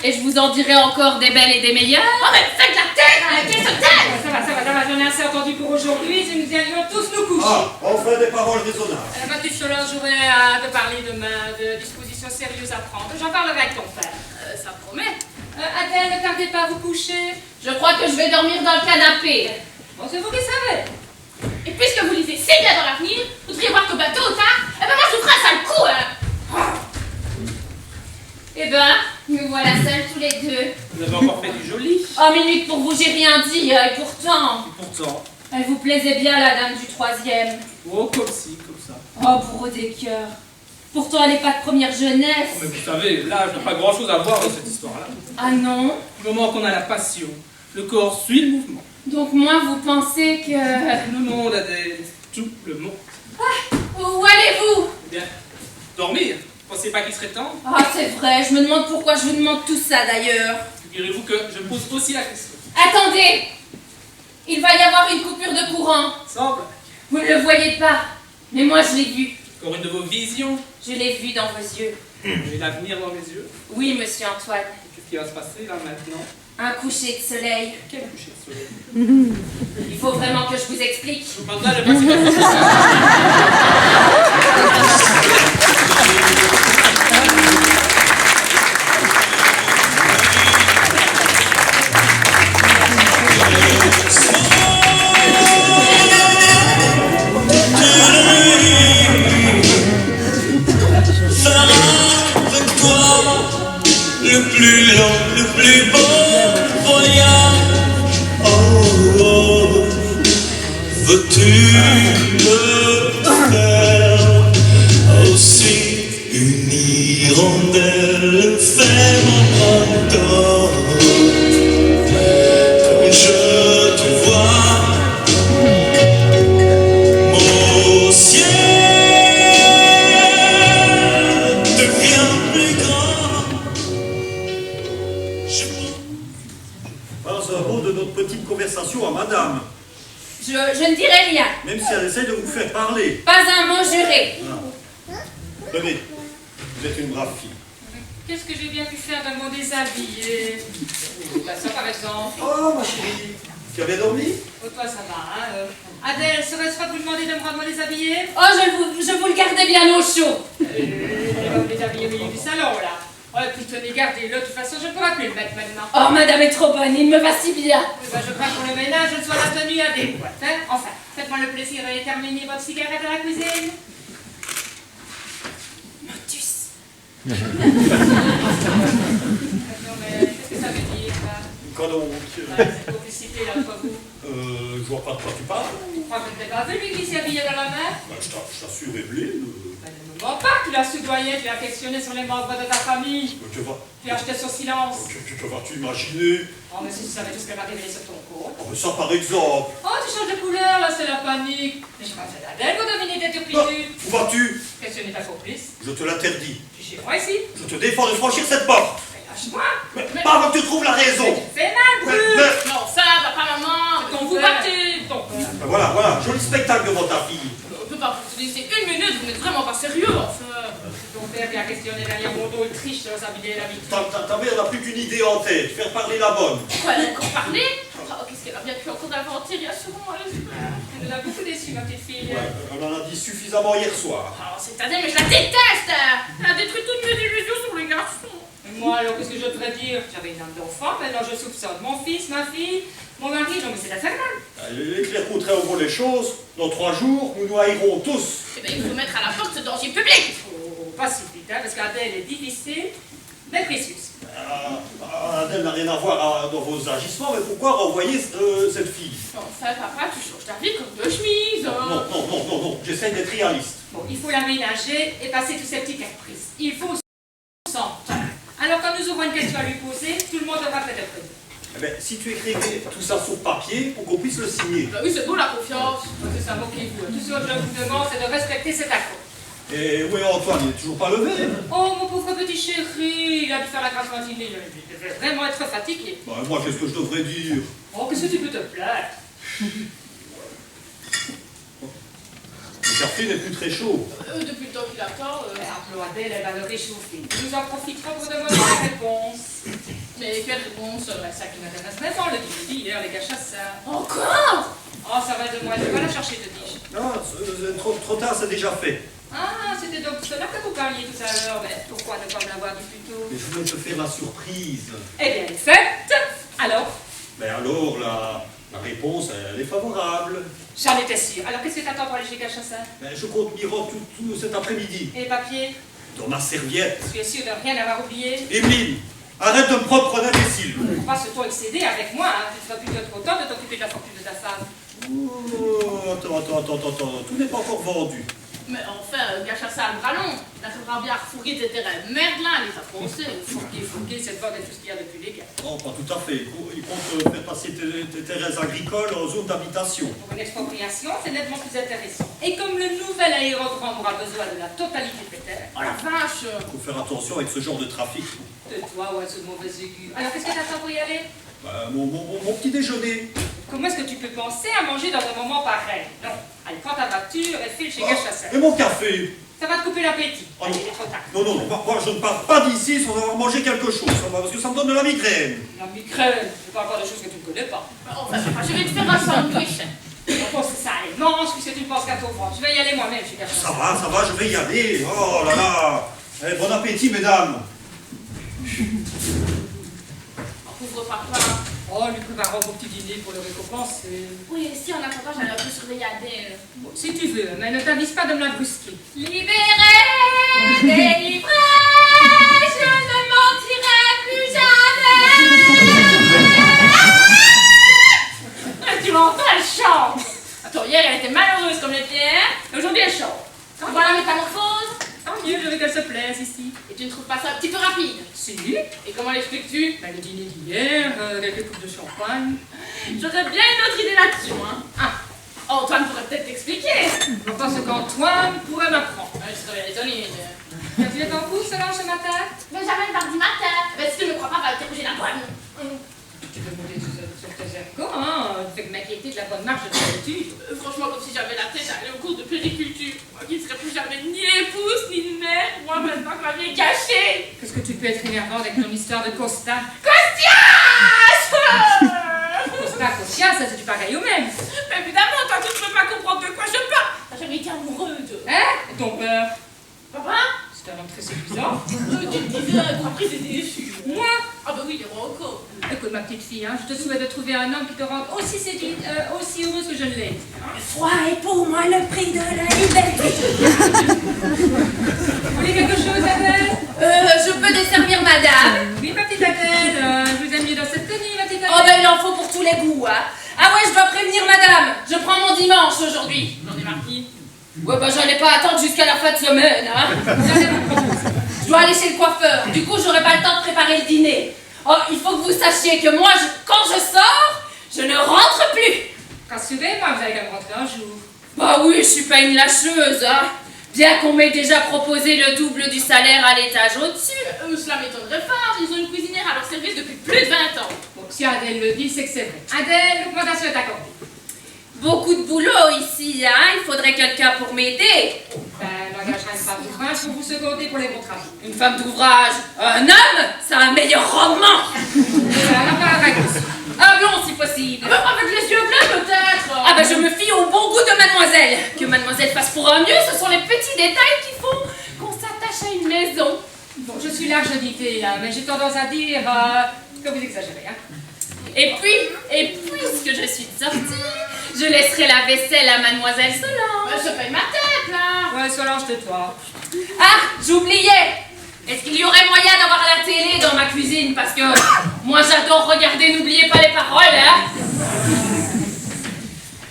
Et je vous en dirai encore des belles et des meilleures. Oh, mais faites la tête! Hein, qu'elle se taise! Ça va, j'en ai assez entendu pour aujourd'hui, si nous allions tous nous coucher. Ah, enfin des paroles raisonnables. Ma petite Solange, j'aurais à te parler demain de dispositions sérieuses à prendre. J'en parlerai avec ton père. Ça promet. Adèle, ne tardez pas à vous coucher. Je crois que je vais dormir dans le canapé. Bon, c'est vous qui savez. Et puisque vous lisez si bien dans l'avenir, vous devriez voir que bah, tôt ou tard, eh ben moi je vous ferai un sale coup, hein! Eh ben, nous voilà seuls tous les deux. Vous avez encore fait du joli. Oh, minute pour vous, j'ai rien dit, et pourtant. Pourtant, Elle vous plaisait bien, la dame du 3e. oh, comme ci, comme ça. Oh, bourreau des cœurs. Pourtant, elle n'est pas de première jeunesse. Mais vous savez, l'âge n'a pas grand-chose à voir dans cette histoire-là. Ah non? Du moment qu'on a la passion, le corps suit le mouvement. Donc moi, vous pensez que... Le monde a tout le monde. Où allez-vous? Eh bien, dormir. Pensez pas qu'il serait temps? Ah, c'est vrai, je me demande pourquoi je vous demande tout ça, d'ailleurs. Figurez-vous que je me pose aussi la question. Attendez! Il va y avoir une coupure de courant. Semble. Vous ne le voyez pas, mais moi, je l'ai vu. Encore une de vos visions. Je l'ai vu dans vos yeux. Vous avez l'avenir dans mes yeux. Oui, monsieur Antoine. Qu'est-ce qui va se passer là maintenant? Un coucher de soleil. Quel coucher de soleil? Il faut vraiment que je vous explique. Je vous parle le principal. Le plus long, le plus beau voyage. Oh, oh. Veux-tu me faire aussi une hirondelle? Fais-moi encore comme je te vois, mon ciel. Je ne dirai rien. Même si elle essaie de vous faire parler. Pas un mot juré. Tenez, vous êtes une brave fille. Qu'est-ce que j'ai bien pu faire de mon déshabillé? Bah, ça, par exemple. Oh, ma chérie, tu as bien dormi? Oh, toi, ça va, hein. Adèle, serait-ce pas de vous demander de me rendre mon déshabillé? Oh, je vous le gardais bien au chaud. Elle va me déshabiller au milieu du salon, là. Ouais, puis tenez, gardez-le. De toute façon, je ne pourrai plus le mettre maintenant. Oh, madame est trop bonne, il me va si bien. Oui, bah, je crains pour le ménage, je ne sois la tenue adéquate, hein. Enfin, faites-moi le plaisir de terminer votre cigarette à la cuisine. Motus. Non, mais qu'est-ce que ça veut dire, ça? Quand donc Cette complicité, là, entre vous. je vois pas de quoi tu parles. Je crois que je ne t'ai pas vu, lui, qui s'est habillé dans la mer. Bah, je t'assure, Evelyne. Ben, ne me mens pas, tu l'as soudoyé, tu l'as questionné sur les membres de ta famille. Tu as acheté son silence. Que vas-tu imaginer? Oh, mais si tu savais tout ce qu'elle m'a révélé sur ton compte. Oh, mais ça, par exemple. Oh, tu changes de couleur, là, c'est la panique. Mais je m'appelle Adèle, vous devinez des turpitudes. Où vas-tu? Questionner ta complice. Je te l'interdis. Tu es chez moi ici. Je te défends de franchir cette porte. Mais lâche-moi. Mais pas avant que tu trouves la raison. Tu fais mal, brûle. Non, ça, papa, maman. Ton vous battez. Ton père. Ben voilà, joli spectacle devant ta fille. On peut pas vous laisser une minute, vous n'êtes vraiment pas sérieux, enfin. Ton père vient questionner derrière mon dos, il triche sur sa vidéo et la vitrine. Ta mère n'a plus qu'une idée en tête, faire parler la bonne. Quoi, elle a encore parlé? Oh, qu'est-ce qu'elle a bien pu encore inventer, bien sûrement, j'espère. Elle nous a beaucoup déçus, ma petite fille. Ouais, elle en a dit suffisamment hier soir. Oh, c'est-à-dire, mais je la déteste! Elle a détruit toutes mes illusions sur les garçons. Et moi, alors, qu'est-ce que je devrais dire? J'avais une âme d'enfant, maintenant je soupçonne mon fils, ma fille, mon mari, non mais c'est infernal. Il est clair qu'on au les choses. Dans 3 jours, nous nous haïrons tous. Eh bien, il faut mettre à la porte ce danger public. Oh, pas si vite, hein, parce qu'Adèle est difficile, mais précieuse. Adèle n'a rien à voir dans vos agissements, mais pourquoi renvoyer cette fille? Enfin, papa, tu changes ta vie comme de chemise. Non, j'essaie d'être réaliste. Bon, il faut la ménager et passer tous ces petits caprices. Il faut s'entendre. Alors, quand nous aurons une question à lui poser, tout le monde devra peut-être prévenir. Eh bien, si tu écrivais tout ça sur papier pour qu'on puisse le signer. Bah oui, c'est beau la confiance. C'est ça, moquez-vous. Tout ce que je vous demande, c'est de respecter cet accord. Et où est Antoine? Il n'est toujours pas levé. Oh, mon pauvre petit chéri, il a dû faire la grasse matinée. Il devait vraiment être fatigué. Bah, moi, qu'est-ce que je devrais dire? Oh, qu'est-ce que tu peux te plaindre? Le café n'est plus très chaud. Depuis le temps qu'il attend. Appelons Adèle, elle va le réchauffer. Nous en profiterons pour demander des réponses. Mais quelle réponse? Bah, ça qui m'intéresse vraiment, le dit hier, les gars chasseurs. Encore? Oh, ça va de moi, je vais pas la chercher, te dis-je. Non, trop tard, c'est déjà fait. Ah, c'était donc cela que vous parliez tout à l'heure. Mais pourquoi ne pas me l'avoir dit plus tôt? Mais je voulais te faire la surprise. Eh bien, elle est faite. Alors? Mais alors, la réponse, elle est favorable. J'en étais sûre. Alors, qu'est-ce que t'attends pour aller chez Gachassin? Mais je compte m'y rendre tout cet après-midi. Et les papiers? Dans ma serviette. Tu es sûr de rien avoir oublié? Evelyne, arrête de me prendre pour un imbécile. Faut pas se toi excéder avec moi, hein. Tu ne seras plus que trop temps de t'occuper de la fortune de ta femme. Oh, attends, tout n'est pas encore vendu. Mais enfin, Gachassa a le bras long. Il arrivera bien à refourguer tes terrains. Merde là, les a français. Fourguer, c'est de voir tout ce qu'il y a de plus légal. Non, pas tout à fait. Il compte faire passer tes terrains agricoles en zone d'habitation. Pour une expropriation, c'est nettement plus intéressant. Et comme le nouvel aérodrome aura besoin de la totalité des terres, Oh la vache! Il faut faire attention avec ce genre de trafic. de toi, ouais, ce mauvais aigu. Alors, qu'est-ce que t'attends pour y aller? Bah, mon petit déjeuner. Comment est-ce que tu peux penser à manger dans un moment pareil? Non. Allez, prends ta voiture et file chez Gachassin. Et mon café? Ça va te couper l'appétit. Oh, Allez, non. il est trop tard. Non, moi je ne pars pas d'ici sans avoir mangé quelque chose, parce que ça me donne de la migraine. La migraine, je parle pas de choses que tu ne connais pas. Enfin, papa, je vais te faire un sandwich. Bon, c'est ça, allez, mange puisque tu ne penses qu'à ton ventre. Je vais y aller moi-même chez Gachassin. Ça va, je vais y aller. Oh là là. Eh, bon appétit, mesdames. Pauvre papa. Oh, lui préparons mon petit dîner pour le récompenser. Oui, si en attendant, j'allais un peu surveiller Adèle. Bon, si tu veux, mais ne t'avise pas de me la brusquer. Libéré, délivré, je ne mentirai plus jamais. Tu m'entends, elle chante. Attends, hier, elle était malheureuse comme les pierres, et aujourd'hui, elle chante. Tu vois la métamorphose? Tant mieux, je veux qu'elle se plaise ici. Et tu ne trouves pas ça un petit peu rapide? Si, Et comment l'expliques-tu? ben, le dîner d'hier, quelques coupes de champagne. J'aurais bien une autre idée là-dessus, hein. Ah, Antoine pourrait peut-être t'expliquer. Pourtant, ce qu'Antoine pourrait m'apprendre. Je serais étonnée. Tu es en cours, Solange, ce matin? Mais jamais le mardi matin. Ben, si tu ne me crois pas, va interroger la bonne. Tu peux monter sur tes ergots. hein, ne fait que m'inquiéter de la bonne marche de ton étude. Franchement, comme si j'avais la tête à aller au cours de périculture. Moi qui ne serais plus jamais ni épouse ni mère. Moi maintenant que ma vie est gâchée. Qu'est-ce que tu peux être énervant avec ton histoire de Costa? Costa, ça c'est du pareil au même. Mais évidemment, toi tu ne peux pas comprendre de quoi je parle. T'as jamais été amoureuse. Hein? Et ton père? Papa? C'est un homme très séduisant. Tu me disais, après c'est déçu. Moi? Ah bah oui, il est encore. Écoute ma petite fille, hein, je te souhaite de trouver un homme qui te rende aussi séduite, aussi heureuse que je ne l'ai. Le froid est pour moi le prix de la liberté. Vous voulez quelque chose, Adèle? Je peux desservir madame? Oui, ma petite Adèle, je vous aime mieux dans cette tenue, ma petite Adèle. Oh ben il en faut pour tous les goûts, hein. Ah ouais, je dois prévenir madame. Je prends mon dimanche aujourd'hui. J'en ai marre qui? Ouais bah j'allais pas attendre jusqu'à la fin de semaine, hein. Je dois aller chez le coiffeur. Du coup, j'aurai pas le temps de préparer le dîner. Oh, il faut que vous sachiez que moi, quand je sors, je ne rentre plus. Rassurez-moi, vous allez quand même rentrer un jour. Bah oui, je suis pas une lâcheuse, hein. Bien qu'on m'ait déjà proposé le double du salaire à l'étage au-dessus. Cela m'étonnerait fort. Ils ont une cuisinière à leur service depuis plus de 20 ans. Bon, si Adèle le dit, c'est que c'est vrai. Adèle, l'augmentation est accordée. Beaucoup de boulot ici, hein. Il faudrait quelqu'un pour m'aider. Ben, on engagera une femme d'ouvrage pour vous seconder pour les bons travaux. Une femme d'ouvrage. Un homme, ça a un meilleur rendement. Ah non, si possible. Avec les yeux bleus peut-être. Ah bah je me fie au bon goût de mademoiselle. Que mademoiselle fasse pour un mieux, ce sont les petits détails qui font qu'on s'attache à une maison. Bon, je suis large d'idées, là, mais j'ai tendance à dire que vous exagérez, hein. Et puisque je suis sortie, je laisserai la vaisselle à mademoiselle Solange. Je paye ma tête là. Ouais, Solange, tais-toi. Ah, j'oubliais. Est-ce qu'il y aurait moyen d'avoir la télé dans ma cuisine? Parce que moi j'adore regarder, n'oubliez pas les paroles, hein.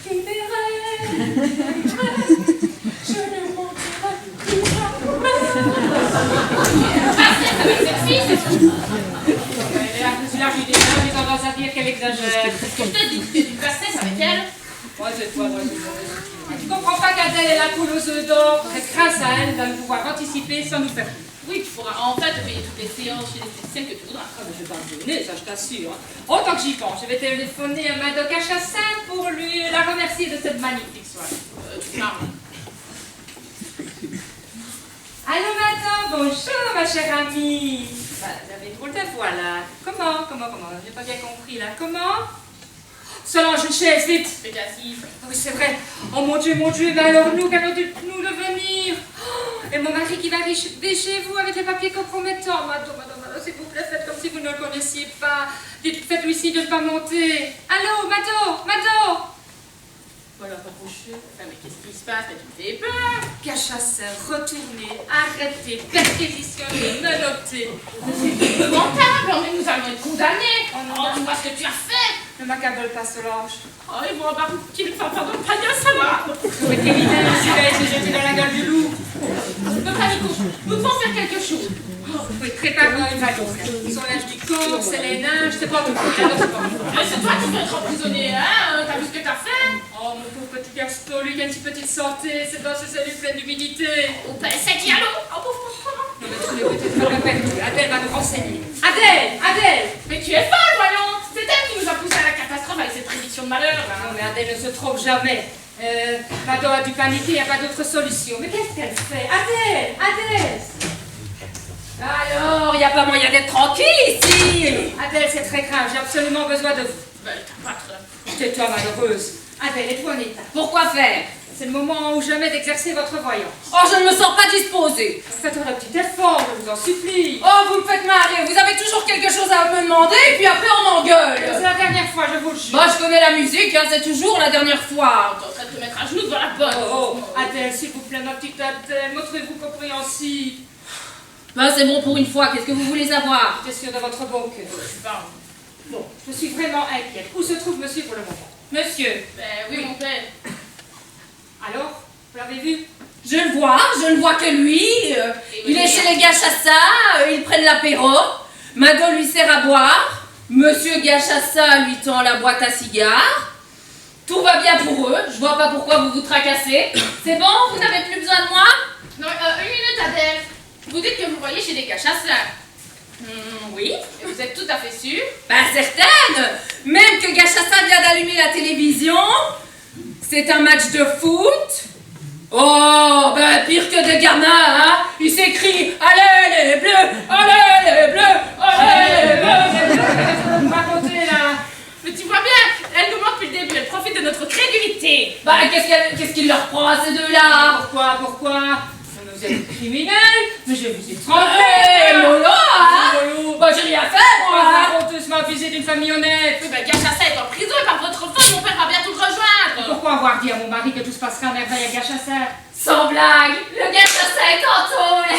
Je ne mentirai plus. Je suis large d'idées, hein, j'ai tendance à dire qu'elle exagère. Je te dis que t'es du passé avec elle. Ouais, tais-toi, tu comprends pas qu'Adèle est la poule aux œufs d'or? C'est grâce à elle, elle va pouvoir anticiper sans nous faire peur. Oui, tu pourras en fait te payer toutes les séances chez les esthéticiennes que tu voudras. Ah, mais je vais pas me donner, ça je t'assure. Hein. Autant que j'y pense, je vais téléphoner à Madoc Chassin pour lui la remercier de cette magnifique soirée. Tu te marres. Allô, madame, bonjour, ma chère amie. Bah, vous avez une drôle de voix, là. Comment? J'ai pas bien compris, là. Comment? Solange, une chaise, vite. Fais assise. Ah oui, c'est vrai. Oh mon Dieu, mais alors nous, qu'allons-nous devenir? Oh, et mon mari qui va arriver chez vous avec les papiers compromettants. Madame, s'il vous plaît, faites comme si vous ne le connaissiez pas. Faites-lui signe de ne pas monter. Allô, Mado. Voilà, rapprochez. Mais qu'est-ce qui se passe? Mais tu me fais peur. Cachasseur, retournez, arrêtez, perquisitionnez, menottez. C'est épouvantable. Mais nous allons être condamnés. Oh non, Oh, tu vois ce que tu as fait. Ne m'accable pas, Solange. Oh, ils vont embarquer une femme dans le panier, ça va. Vous êtes évident, si elle s'est jetée dans la gueule du loup. Ne paniquons. Nous devons faire quelque chose. Oui, prépare-moi une valise. Son linge du corps, c'est les linges, c'est pas tout. Mais c'est toi qui veux être emprisonné, hein? T'as vu ce que t'as fait? Oh, mon pauvre petit Gaston, lui qui a une petite santé, c'est dans ses cellules pleines d'humidité. Au c'est qui, allô? Oh, pauvre enfant. Non, mais tu n'es peut-être pas perdu. Adèle va nous renseigner. Adèle! Mais tu es folle, voyons. C'est elle qui nous a poussé à la catastrophe avec cette prédiction de malheur. Ah non, mais Adèle ne se trompe jamais. Mado a dû paniquer, il n'y a pas d'autre solution. Mais qu'est-ce qu'elle fait? Adèle! Alors, il n'y a pas moyen d'être tranquille ici. Adèle, c'est très grave, j'ai absolument besoin de vous. Ben, t'as pas trop. Tais-toi, malheureuse. Adèle, êtes-vous en état? Pourquoi faire? C'est le moment ou jamais d'exercer votre voyance. Oh, je ne me sens pas disposée. Faites un petit effort, je vous en supplie. Oh, vous me faites marrer. Vous avez toujours quelque chose à me demander et puis après on C'est m'engueule. la dernière fois, je vous le jure. Bah, je connais la musique, hein, c'est toujours la dernière fois. T'es en train de te mettre à genoux devant la bonne. Oh, Adèle, s'il vous plaît, ma petite Adèle, montrez-vous compréhensible. Ben, c'est bon pour une fois. Qu'est-ce que vous voulez savoir? J'étais sûre de votre bon cœur. Pardon. Bon, je suis vraiment inquiète. Où se trouve monsieur pour le moment? Monsieur, Ben oui, mon père. Alors, vous l'avez vu? je ne vois que lui. Il est chez les Gachassa, ils prennent l'apéro. Mado lui sert à boire. Monsieur Gachassa lui tend la boîte à cigares. Tout va bien pour eux. Je vois pas pourquoi vous vous tracassez. C'est bon? Vous n'avez plus besoin de moi? Non, une minute, Adèle. Vous dites que vous voyez chez les cachasseurs. Oui. Et vous êtes tout à fait sûr? Ben certaine. Même que Gachassa vient d'allumer la télévision. C'est un match de foot. Oh, ben pire que des gamins, hein. Il s'écrit « Allez les bleus! Allez les bleus! Allez les bleus !» Vous me racontez là? Mais tu vois bien, elle nous ment depuis le début, elle profite de notre crédulité. Bah qu'est-ce qu'il leur prend à ces deux-là? Pourquoi? Vous êtes criminels, mais je vous ai trempé. Hé, Lolo, hein? Bah j'ai rien fait, moi. Vous racontez ma visée d'une famille honnête. Oui, ben Gachassa est en prison et par votre faute, mon père va bientôt le rejoindre. Pourquoi avoir dit à mon mari que tout se passera à merveille à Gachassa? Sans blague, le Gachassa est en tôle.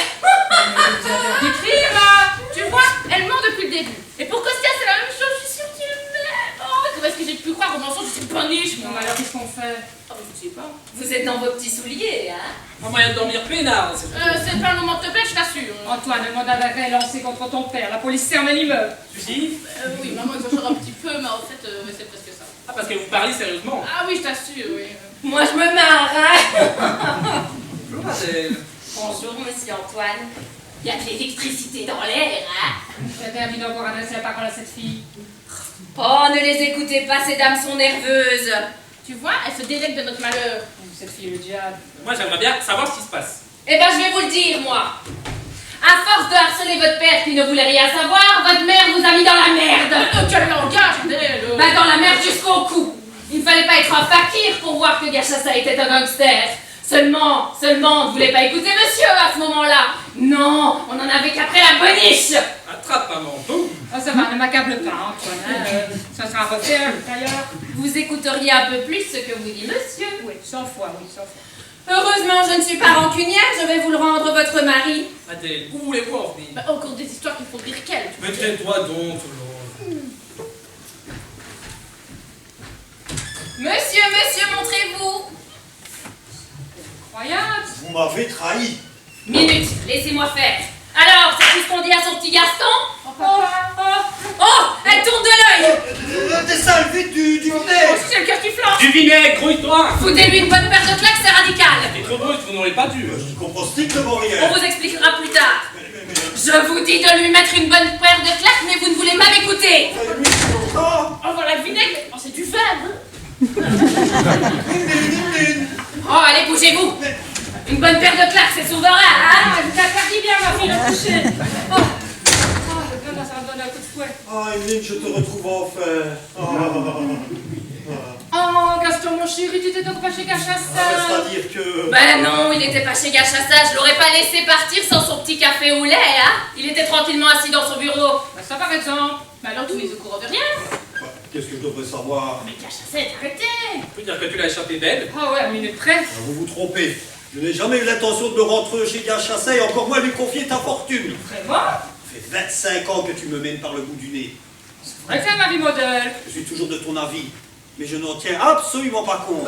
Vous avez d'écrire là. Tu vois, elle ment depuis le début. Et pour Costia, c'est la même chose, je suis sûre qu'il m'aime. Oh, comment est-ce que j'ai pu croire au mensonge? Je suis paniche, Bon, moi. alors qu'est-ce qu'on fait? Oh, je sais pas. Vous êtes dans vos petits souliers, hein? Un moyen de dormir peinard, c'est C'est pas le moment de te plaire, je t'assure. Antoine, un mandat d'arrêt lancé contre ton père. La police ferme l'immeuble. Suicide? Oui, maman exagère un petit peu, mais en fait, c'est presque ça. Ah, parce que vous parlez sérieusement. Ah oui, je t'assure, oui. Moi je me marre, hein? Bonjour, Adèle. Bonjour, monsieur Antoine. Il y a de l'électricité dans l'air, hein? J'interdis d'encore adresser la parole à cette fille. Oh, ne les écoutez pas, ces dames sont nerveuses. Tu vois, elle se délecte de notre malheur. Cette fille est le diable. Moi, j'aimerais bien savoir ce qui se passe. Eh ben, je vais vous le dire, moi. À force de harceler votre père qui ne voulait rien savoir, votre mère vous a mis dans la merde. Quel langage, Adèle! Bah, dans la merde jusqu'au cou. Il ne fallait pas être un fakir pour voir que Gachassa était un gangster. Seulement, on ne voulait pas écouter monsieur à ce moment-là. Non, on en avait qu'après la boniche. Attrape, maman. Boum. Oh, ça va, ne m'accable pas, Antoine. Hein. Ça sera refait, d'ailleurs. Vous écouteriez un peu plus ce que vous dit monsieur. Oui, 100 fois, oui, 100 fois. Heureusement, je ne suis pas rancunière, je vais vous le rendre votre mari. Adèle, où voulez-vous en venir? Bah, encore des histoires qui font rire qu'elle. Mais tais-toi donc, Lolo. Monsieur, montrez-vous. Croyante. Vous m'avez trahi. Minute, laissez-moi faire. Alors, c'est tout ce qu'on dit à son petit Gaston? Oh, elle tourne de l'œil. Des sales vite du Oh, vinaigre. c'est le cœur qui flanche! Du vinaigre, grouille-toi. Foutez-lui une bonne paire de claques, c'est radical. T'es trop brute, vous n'aurez pas dû. Je ne comprends strictement rien. On vous expliquera plus tard. Mais- Je vous dis de lui mettre une bonne paire de claques, mais vous ne voulez pas m'écouter. Ça lui fait longtemps. Oh, voilà le vinaigre! Oh, c'est du vin, hein? Oh, allez, bougez-vous. Une bonne paire de claques, c'est souverain, hein? Ah, je t'interdis bien, ma fille, de toucher. Oh, ça me donne un coup de fouet. Oh, Emeline, je te retrouve enfin. Oh, Gaston, mon chéri, tu étais donc pas chez Gachassa. C'est-à-dire que... Ben non, il n'était pas chez Gachassa, je l'aurais pas laissé partir sans son petit café au lait, hein? Il était tranquillement assis dans son bureau. Bah, ça par exemple. Mais alors, tous les au courant de rien? Qu'est-ce que je devrais savoir? Mais Gachassa est arrêté! Je peux dire que tu l'as échappé belle. Ah ouais, à minute près. Vous vous trompez. Je n'ai jamais eu l'intention de me rentrer chez Gachassa et encore moins lui confier ta fortune. Vraiment? Ça fait 25 ans que tu me mènes par le bout du nez. C'est vrai que c'est ma vie modèle. Je suis toujours de ton avis, mais je n'en tiens absolument pas compte.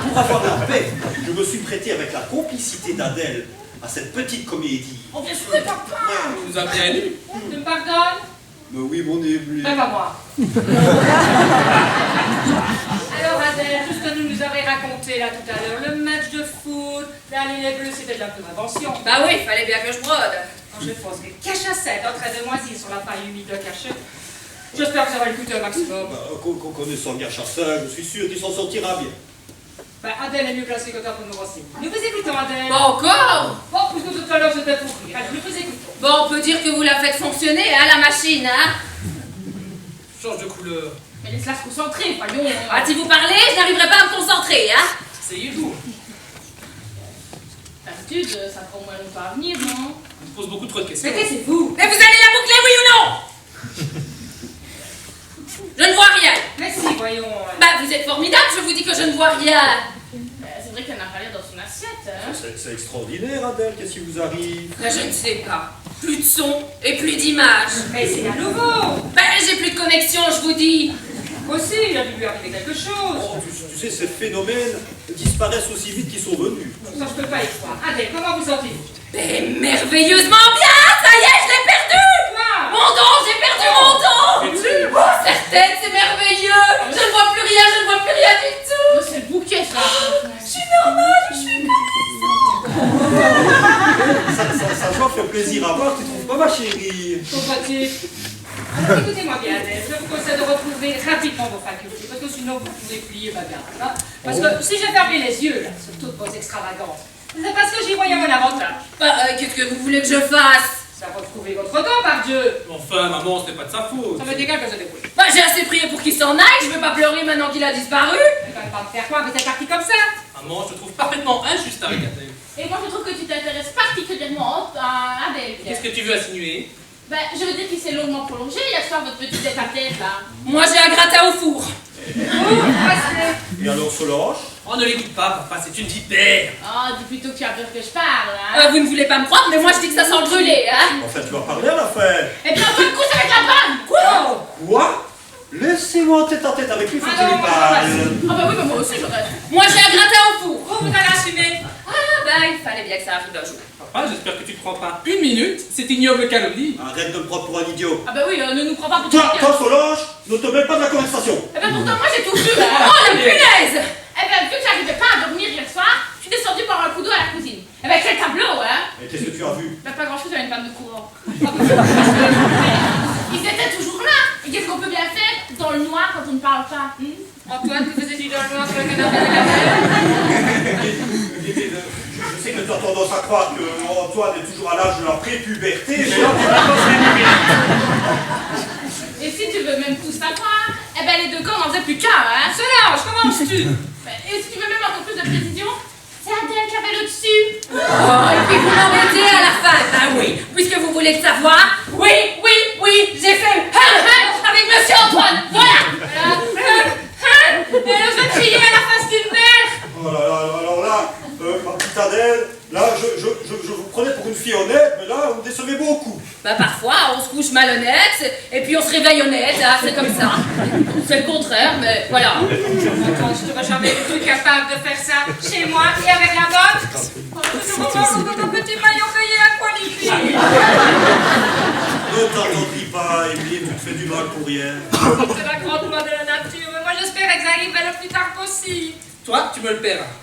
Pour avoir la paix, je me suis prêté avec la complicité d'Adèle à cette petite comédie. Oh, bien sûr, papa! Tu nous as bien eu. Tu me pardonnes? Mais oui, mon Emeline. Ben, pas moi. Alors, Adèle, tout ce que nous avez raconté là tout à l'heure, le match de foot, d'aller les bleus, c'était de la pure invention. Bah oui, il fallait bien que je brode. Quand je pense que Gachassa est en train de moisir sur la paille humide de cachet, j'espère que ça va lui coûter un maximum. Connaissant Gachassa, je suis sûr qu'il s'en sortira bien. Ben, Adèle est mieux placée que toi pour nous renseigner. Nous vous écoutons, Adèle. Pas encore. Bon, puisque tout à l'heure c'était pour rire, allez, nous vous écoutons. Bon, on peut dire que vous la faites fonctionner, hein, la machine, hein? Change de couleur. Mais laisse-la se concentrer, voyons! Ah, si vous parlez, je n'arriverai pas à me concentrer, hein? Essayez-vous. D'habitude, ça prend moins longtemps à venir, non? On se pose beaucoup trop de questions. Mais taisez-vous. Mais vous allez la boucler, oui ou non? Je ne vois rien. Mais si, voyons. Bah, vous êtes formidable, je vous dis que je ne vois rien. C'est vrai qu'elle n'a pas l'air dans son assiette, hein? C'est extraordinaire, Adèle, qu'est-ce qui vous arrive? Là, je ne sais pas. Plus de son et plus d'image. Mais c'est à nouveau. Ben, j'ai plus de connexion, je vous dis. Aussi, il a dû lui arriver quelque chose. Oh, tu sais, ces phénomènes disparaissent aussi vite qu'ils sont venus. Ça, je peux pas y croire. Adèle, comment vous sentez-vous? Ben, merveilleusement bien. Ça y est, je l'ai perdu. Quoi? Mon don, j'ai perdu mon don. Oh, certaine, c'est merveilleux. Je ne vois plus rien, je ne vois plus rien du tout. Mais c'est le bouquet, ça! Je suis normale, je suis Ça doit faire plaisir à voir Quoi, ma chérie? Compatible. Alors écoutez-moi bien, Adèle, je vous conseille de retrouver rapidement vos facultés, parce que sinon vous pouvez plier ma garde. Hein, parce que si j'ai fermé les yeux, là, sur toutes vos extravagances, c'est parce que j'y voyais mon avantage. Qu'est-ce que vous voulez que je fasse? Ça va retrouver votre don, par Dieu. Enfin, maman, ce n'est pas de sa faute. Ça me dit que se débrouille. J'ai assez prié pour qu'il s'en aille, je veux pas pleurer maintenant qu'il a disparu. Vous ne pas me faire quoi, vous êtes parti comme ça. Maman, je te trouve parfaitement injuste avec Adèle. Et moi, je trouve que tu t'intéresses particulièrement à Adèle. Qu'est-ce que tu veux insinuer? Ben, je veux dire qu'il s'est longuement prolongé hier soir, votre petite tête à tête, là. Moi j'ai un gratin au four. Et alors, Solange? Oh, ne l'écoute pas, papa, c'est une vipère. Oh, dis plutôt que tu as peur que je parle, hein. Vous ne voulez pas me croire, mais moi je dis que ça sent le brûlé, hein. En fait, tu vas parler à l'affaire. Et puis on peut te couche avec la bonne. Quoi? Quoi? Laissez-moi en tête avec lui, faut que Ah tu non, lui moi, parles. Ah bah oui, mais moi aussi, j'aurais. Moi j'ai un gratin au four. Vous allez assumer. Il fallait bien que ça arrive un jour. Papa, j'espère que tu ne prends pas une minute, cette ignoble calomnie. Arrête de me prendre pour un idiot. Ah bah oui, ne nous prends pas pour Toi, quelqu'un. Solange, ne te mêle pas de la conversation. Eh ben pourtant, moi j'ai tout vu, hein. Oh la punaise! Eh ben, vu que j'arrivais pas à dormir hier soir, je suis descendue par un coup d'eau à la cousine. Eh ben, quel tableau, hein. Et qu'est-ce que tu as vu? Ben, pas grand chose, j'avais une panne de courant. Ils étaient toujours là. Et qu'est-ce qu'on peut bien faire dans le noir quand on ne parle pas, Antoine, que faisais-tu dans le noir sur le canapé de la mère? Je sais que tu as tendance à croire que Antoine est toujours à l'âge de la prépuberté, mais là, tu vas Et si tu veux même tout savoir, eh ben, les deux camps n'en faisaient plus qu'un, hein. Solange, commences-tu? Et si tu veux même encore plus de précision, c'est Adèle qui avait le dessus. Et puis vous m'embêtez à la fin. Ah oui, puisque vous voulez le savoir. Oui, j'ai fait avec Monsieur Antoine. Voilà. Et elle osait crier à la face d'une mère. Oh là là, alors là, ma petite Adèle, là, je vous prenais pour une fille honnête, mais là, vous me décevez beaucoup. Parfois on se couche malhonnête et puis on se réveille honnête, hein, c'est comme ça. C'est le contraire, mais voilà. Attends, je t'aurais jamais cru capable de faire ça chez moi et avec la botte. Je commence dans ton petit maillot cueilli à quoi les filles. Ne t'attendris pas, Émilie, tu te fais du mal pour rien. C'est la grande loi de la nature, mais moi j'espère que ça arriverait le plus tard possible. Toi, tu me le paieras.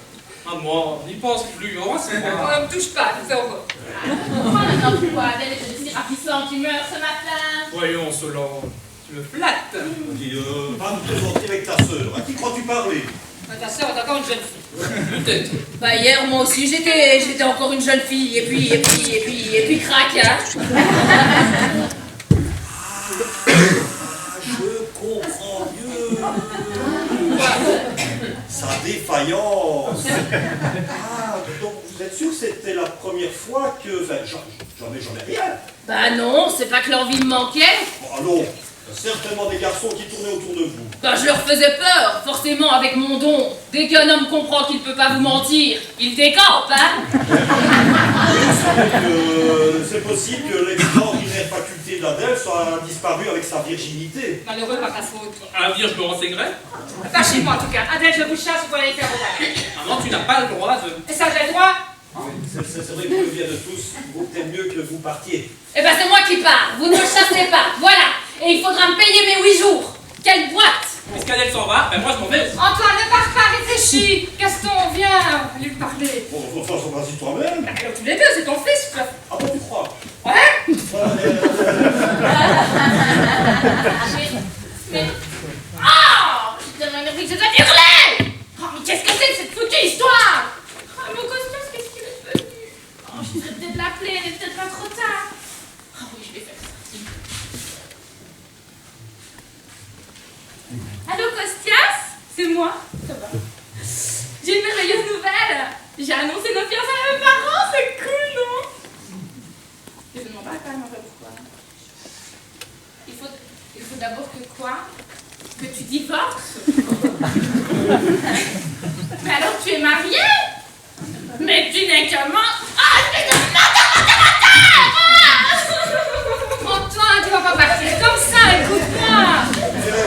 Maman, n'y pense plus, on va se voir. On ne me touche pas, tu fais horreur. Pourquoi maintenant pourquoi Adèle était si ravissante, tu meurs ce matin. Voyons, Solange, tu me flattes. Dis, va nous présenter avec ta sœur. À qui crois-tu parler? Ta soeur est encore une jeune fille. Peut-être. Hier moi aussi j'étais encore une jeune fille et puis crac, hein. Je comprends mieux. Sa défaillance. Ah, donc vous êtes sûr que c'était la première fois que... Enfin, j'en ai rien. Non, c'est pas que l'envie me manquait. Bon, allons, il y a certainement des garçons qui tournaient autour de vous. Je leur faisais peur, forcément avec mon don. Dès qu'un homme comprend qu'il peut pas vous mentir, il décampe, hein. C'est possible que l'extraordinaire faculté d'Adèle soit disparue avec sa virginité. Malheureux par ta faute. À l'avenir, je me renseignerai. Pas chez moi en tout cas. Adèle, je vous chasse, vous allez faire au bain. Maman, tu n'as pas le droit de... Et ça, j'ai le droit. C'est vrai que le bien de tous, vaut peut-être mieux que vous partiez. C'est moi qui pars, vous ne me chassez pas, voilà. Et il faudra me payer mes 8 jours. Quelle boîte! Puisqu'Adèle s'en va, moi je m'en vais. Antoine, ne pars pas, réfléchis. Gaston, viens, lui parler. Bon, enfin, vas-y toi-même. Alors, tous les deux, c'est ton fils, quoi. Ah bon, tu crois? Ouais? Mais... Oh, je suis tellement énervée que je dois hurler. Oh, mais qu'est-ce que c'est que cette foutue histoire? Oh, mon Costas, qu'est-ce qu'il est devenu? Oh, je devrais peut-être l'appeler, il est peut-être pas trop tard. Oh oui, je vais faire ça. Allô, Costias? C'est moi? Ça va. J'ai une merveilleuse nouvelle. J'ai annoncé nos fiançailles à mes parents, c'est cool, non? Je ne demande pas quand même pourquoi. Il faut d'abord que quoi? Que tu divorces? Mais alors tu es mariée? Mais tu n'es que mort! Ah, espèce de Antoine, tu vas pas partir comme ça, écoute-moi.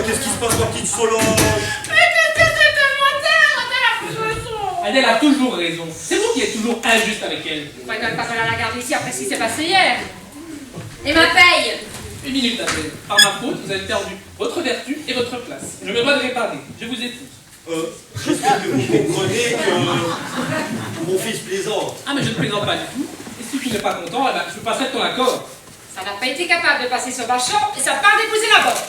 Qu'est-ce qui se passe, ma petite Solange? Mais qu'est-ce que c'est que mon terre? Adèle a toujours raison. C'est vous qui êtes toujours injuste avec elle. On va quand même pas qu'on la garder ici après ce qui s'est passé hier. Et ma paye? Une minute, Adèle. Par ma faute, vous avez perdu votre vertu et votre place. Je me dois de réparer. Je vous écoute. J'espère que vous comprenez que mon fils plaisante. Ah, mais je ne plaisante pas du tout. Et si tu n'es pas content, je passerai de ton accord. Ça n'a pas été capable de passer ce bachon et ça part d'épouser la bonne.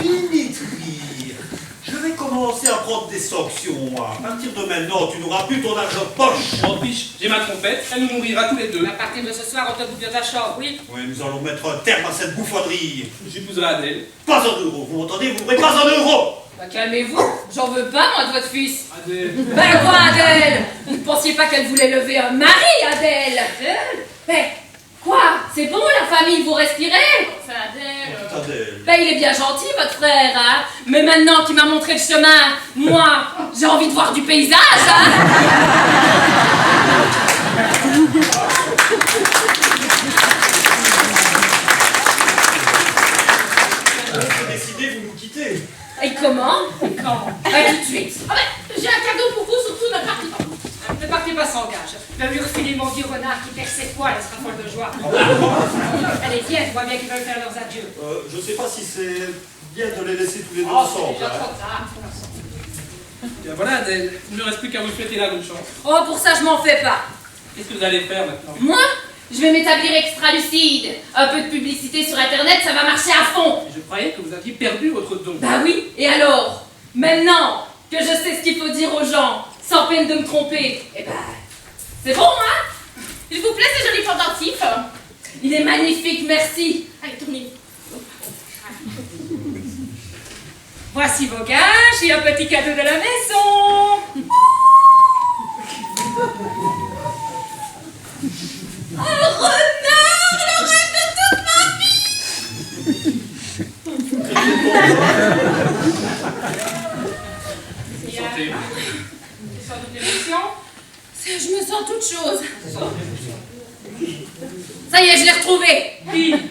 Dimitri, je vais commencer à prendre des sanctions. À partir de maintenant, tu n'auras plus ton argent de poche. En fiche, j'ai ma trompette, elle nous nourrira tous les deux. À partir de ce soir, on te bouge de ta chambre, oui? Oui, nous allons mettre un terme à cette bouffonnerie. J'épouserai Adèle. Pas un euro, vous m'entendez? Vous n'aurez pas un euro. Bah, calmez-vous, j'en veux pas, moi, de votre fils. Adèle. Ben quoi, Adèle? Vous ne pensiez pas qu'elle voulait lever un mari, Adèle? Ben, quoi? C'est bon, la famille, vous respirez? Enfin, Adèle. Adèle. Ben, il est bien gentil, votre frère, hein? Mais maintenant qu'il m'a montré le chemin, moi, j'ai envie de voir du paysage, hein? Vous décidez, vous nous quittez. Et comment? Quand? Ben, tout de suite. Ah ben, j'ai un cadeau pour vous, surtout ne partez pas. Ne partez pas sans gage. Va lui refiler mon vieux renard qui perd ses poils, elle sera folle de joie. Allez, viens, tu vois bien qu'ils veulent faire leurs adieux. Je sais pas si c'est bien de les laisser tous les deux Oh, c'est ensemble. déjà hein. trop tard. Bien voilà, Adèle. Il ne me reste plus qu'à vous souhaiter la bonne chance. Oh, pour ça, je m'en fais pas. Qu'est-ce que vous allez faire maintenant? Moi, je vais m'établir extra-lucide. Un peu de publicité sur Internet, ça va marcher à fond. Je croyais que vous aviez perdu votre don. Bah oui, et alors? Maintenant que je sais ce qu'il faut dire aux gens, sans peine de me tromper, eh ben, c'est bon, hein? Il vous plaît ce joli pendentif? Il est magnifique, merci. Allez, tournez. Voici vos gages et un petit cadeau de la maison. Un renard, le rêve de toute ma vie! Et, c'est sans doute l'émotion. Je me sens toute chose. Ça y est, je l'ai retrouvé.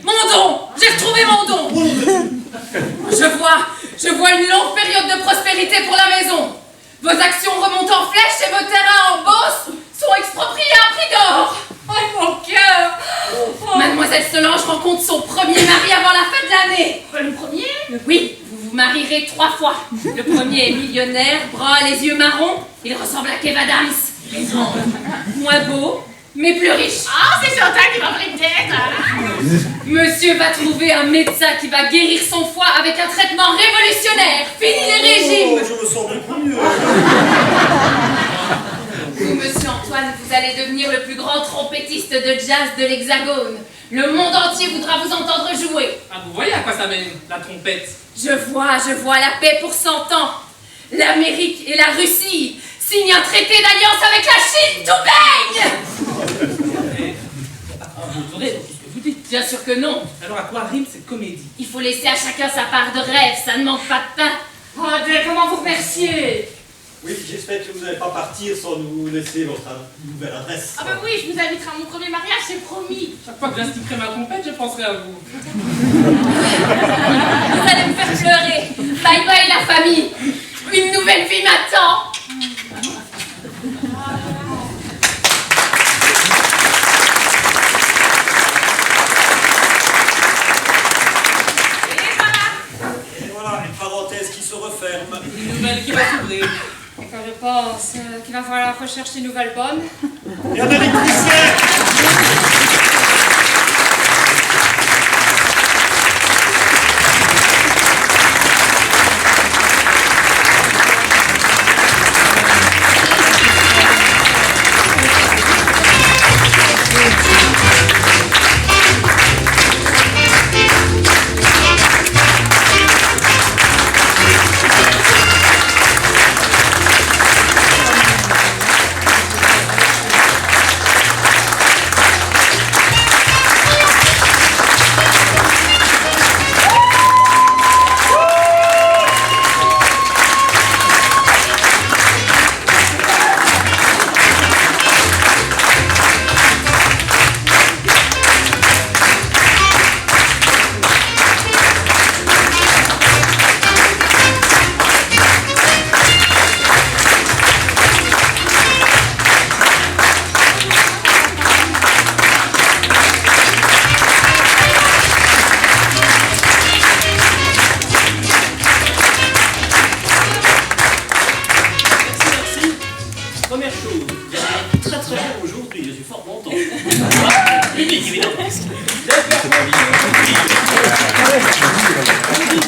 Mon don, j'ai retrouvé mon don. Je vois une longue période de prospérité pour la maison. Vos actions remontent en flèche et vos terrains en bosse sont expropriés à prix d'or. Oh, mon cœur! Oh. Mademoiselle Solange rencontre son premier mari avant la fin de l'année. Le premier? Oui, vous vous marierez 3 fois. Le premier est millionnaire, brun, les yeux marrons. Il ressemble à Kev Adams. Moins beau, mais plus riche. Ah, c'est Chantal qui m'a pris de tête. Monsieur va trouver un médecin qui va guérir son foie avec un traitement révolutionnaire. Fini les régimes. Oh, je me sens beaucoup mieux. Vous, monsieur Antoine, vous allez devenir le plus grand trompettiste de jazz de l'Hexagone. Le monde entier voudra vous entendre jouer. Ah, vous voyez à quoi ça mène, la trompette? Je vois la paix pour 100 ans. L'Amérique et la Russie signent un traité d'alliance avec la Chine, tout baigne. Vous aurez ce que vous dites. Bien sûr que non. Alors à quoi rime cette comédie? Il faut laisser à chacun sa part de rêve, ça ne manque pas de pain. Oh, Adèle, comment vous remercier? Oui, j'espère que vous n'allez pas partir sans nous laisser votre nouvelle adresse. Ah ben oui, je vous inviterai à mon premier mariage, c'est promis. Chaque fois que j'instiquerai ma trompette, je penserai à vous. Vous allez me faire pleurer. Bye bye la famille. Une nouvelle vie m'attend. Et voilà, une parenthèse qui se referme. Une nouvelle qui va s'ouvrir. Et quand je pense qu'il va falloir rechercher une nouvelle bonne. Il y a des électriciens. Première chose, vous avez très très bien aujourd'hui, je suis fort content. Public évidemment. Vous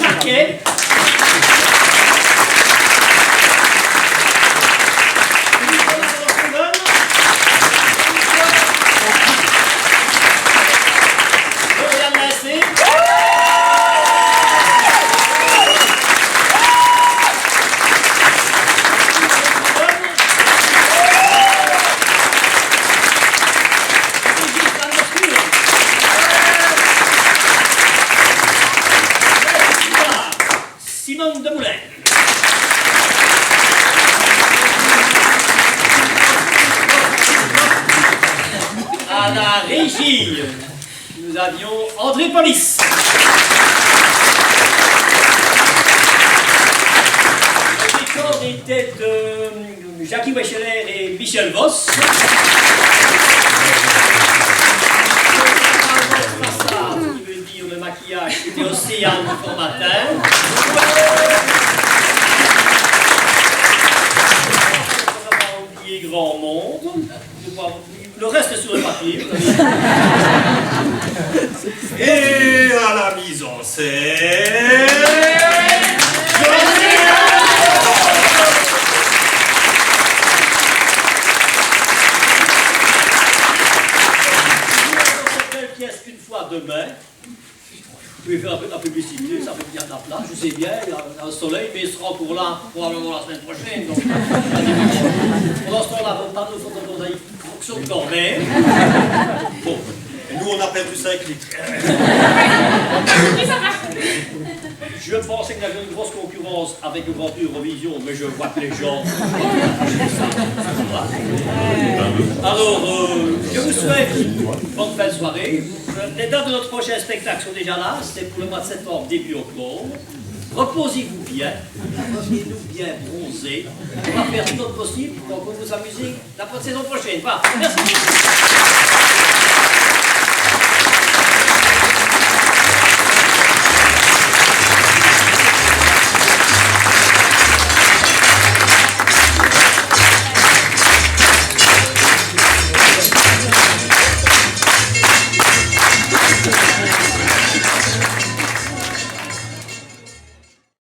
Paquet. Simone de Moulin. À la régie, nous avions André Polis. Le décor était de Jackie Wecheler et Michel Voss. Qui veut dire le maquillage, c'était Océane Formatin. Grand monde. Le reste est sur le papier. Et à la mise en scène... Cette pièce une fois demain. Vous pouvez faire un peu de la publicité, ça fait bien de la place, je sais bien, il y a un soleil, mais il sera encore là probablement la semaine prochaine. Donc, pendant ce temps-là, vos panneaux photovoltaïques fonctionnent quand même. Bon, et nous on appelle tout ça éclipse. Je pensais que nous avions une grosse concurrence avec le Grand Prix Eurovision, mais je vois que les gens... Alors, je vous souhaite une bonne fin de soirée. Les dates de notre prochain spectacle sont déjà là, c'est pour le mois de septembre, début octobre. Reposez-vous bien, revenez-nous bien bronzés. On va faire tout notre possible pour que vous vous amusez la saison prochaine. Voilà. Merci.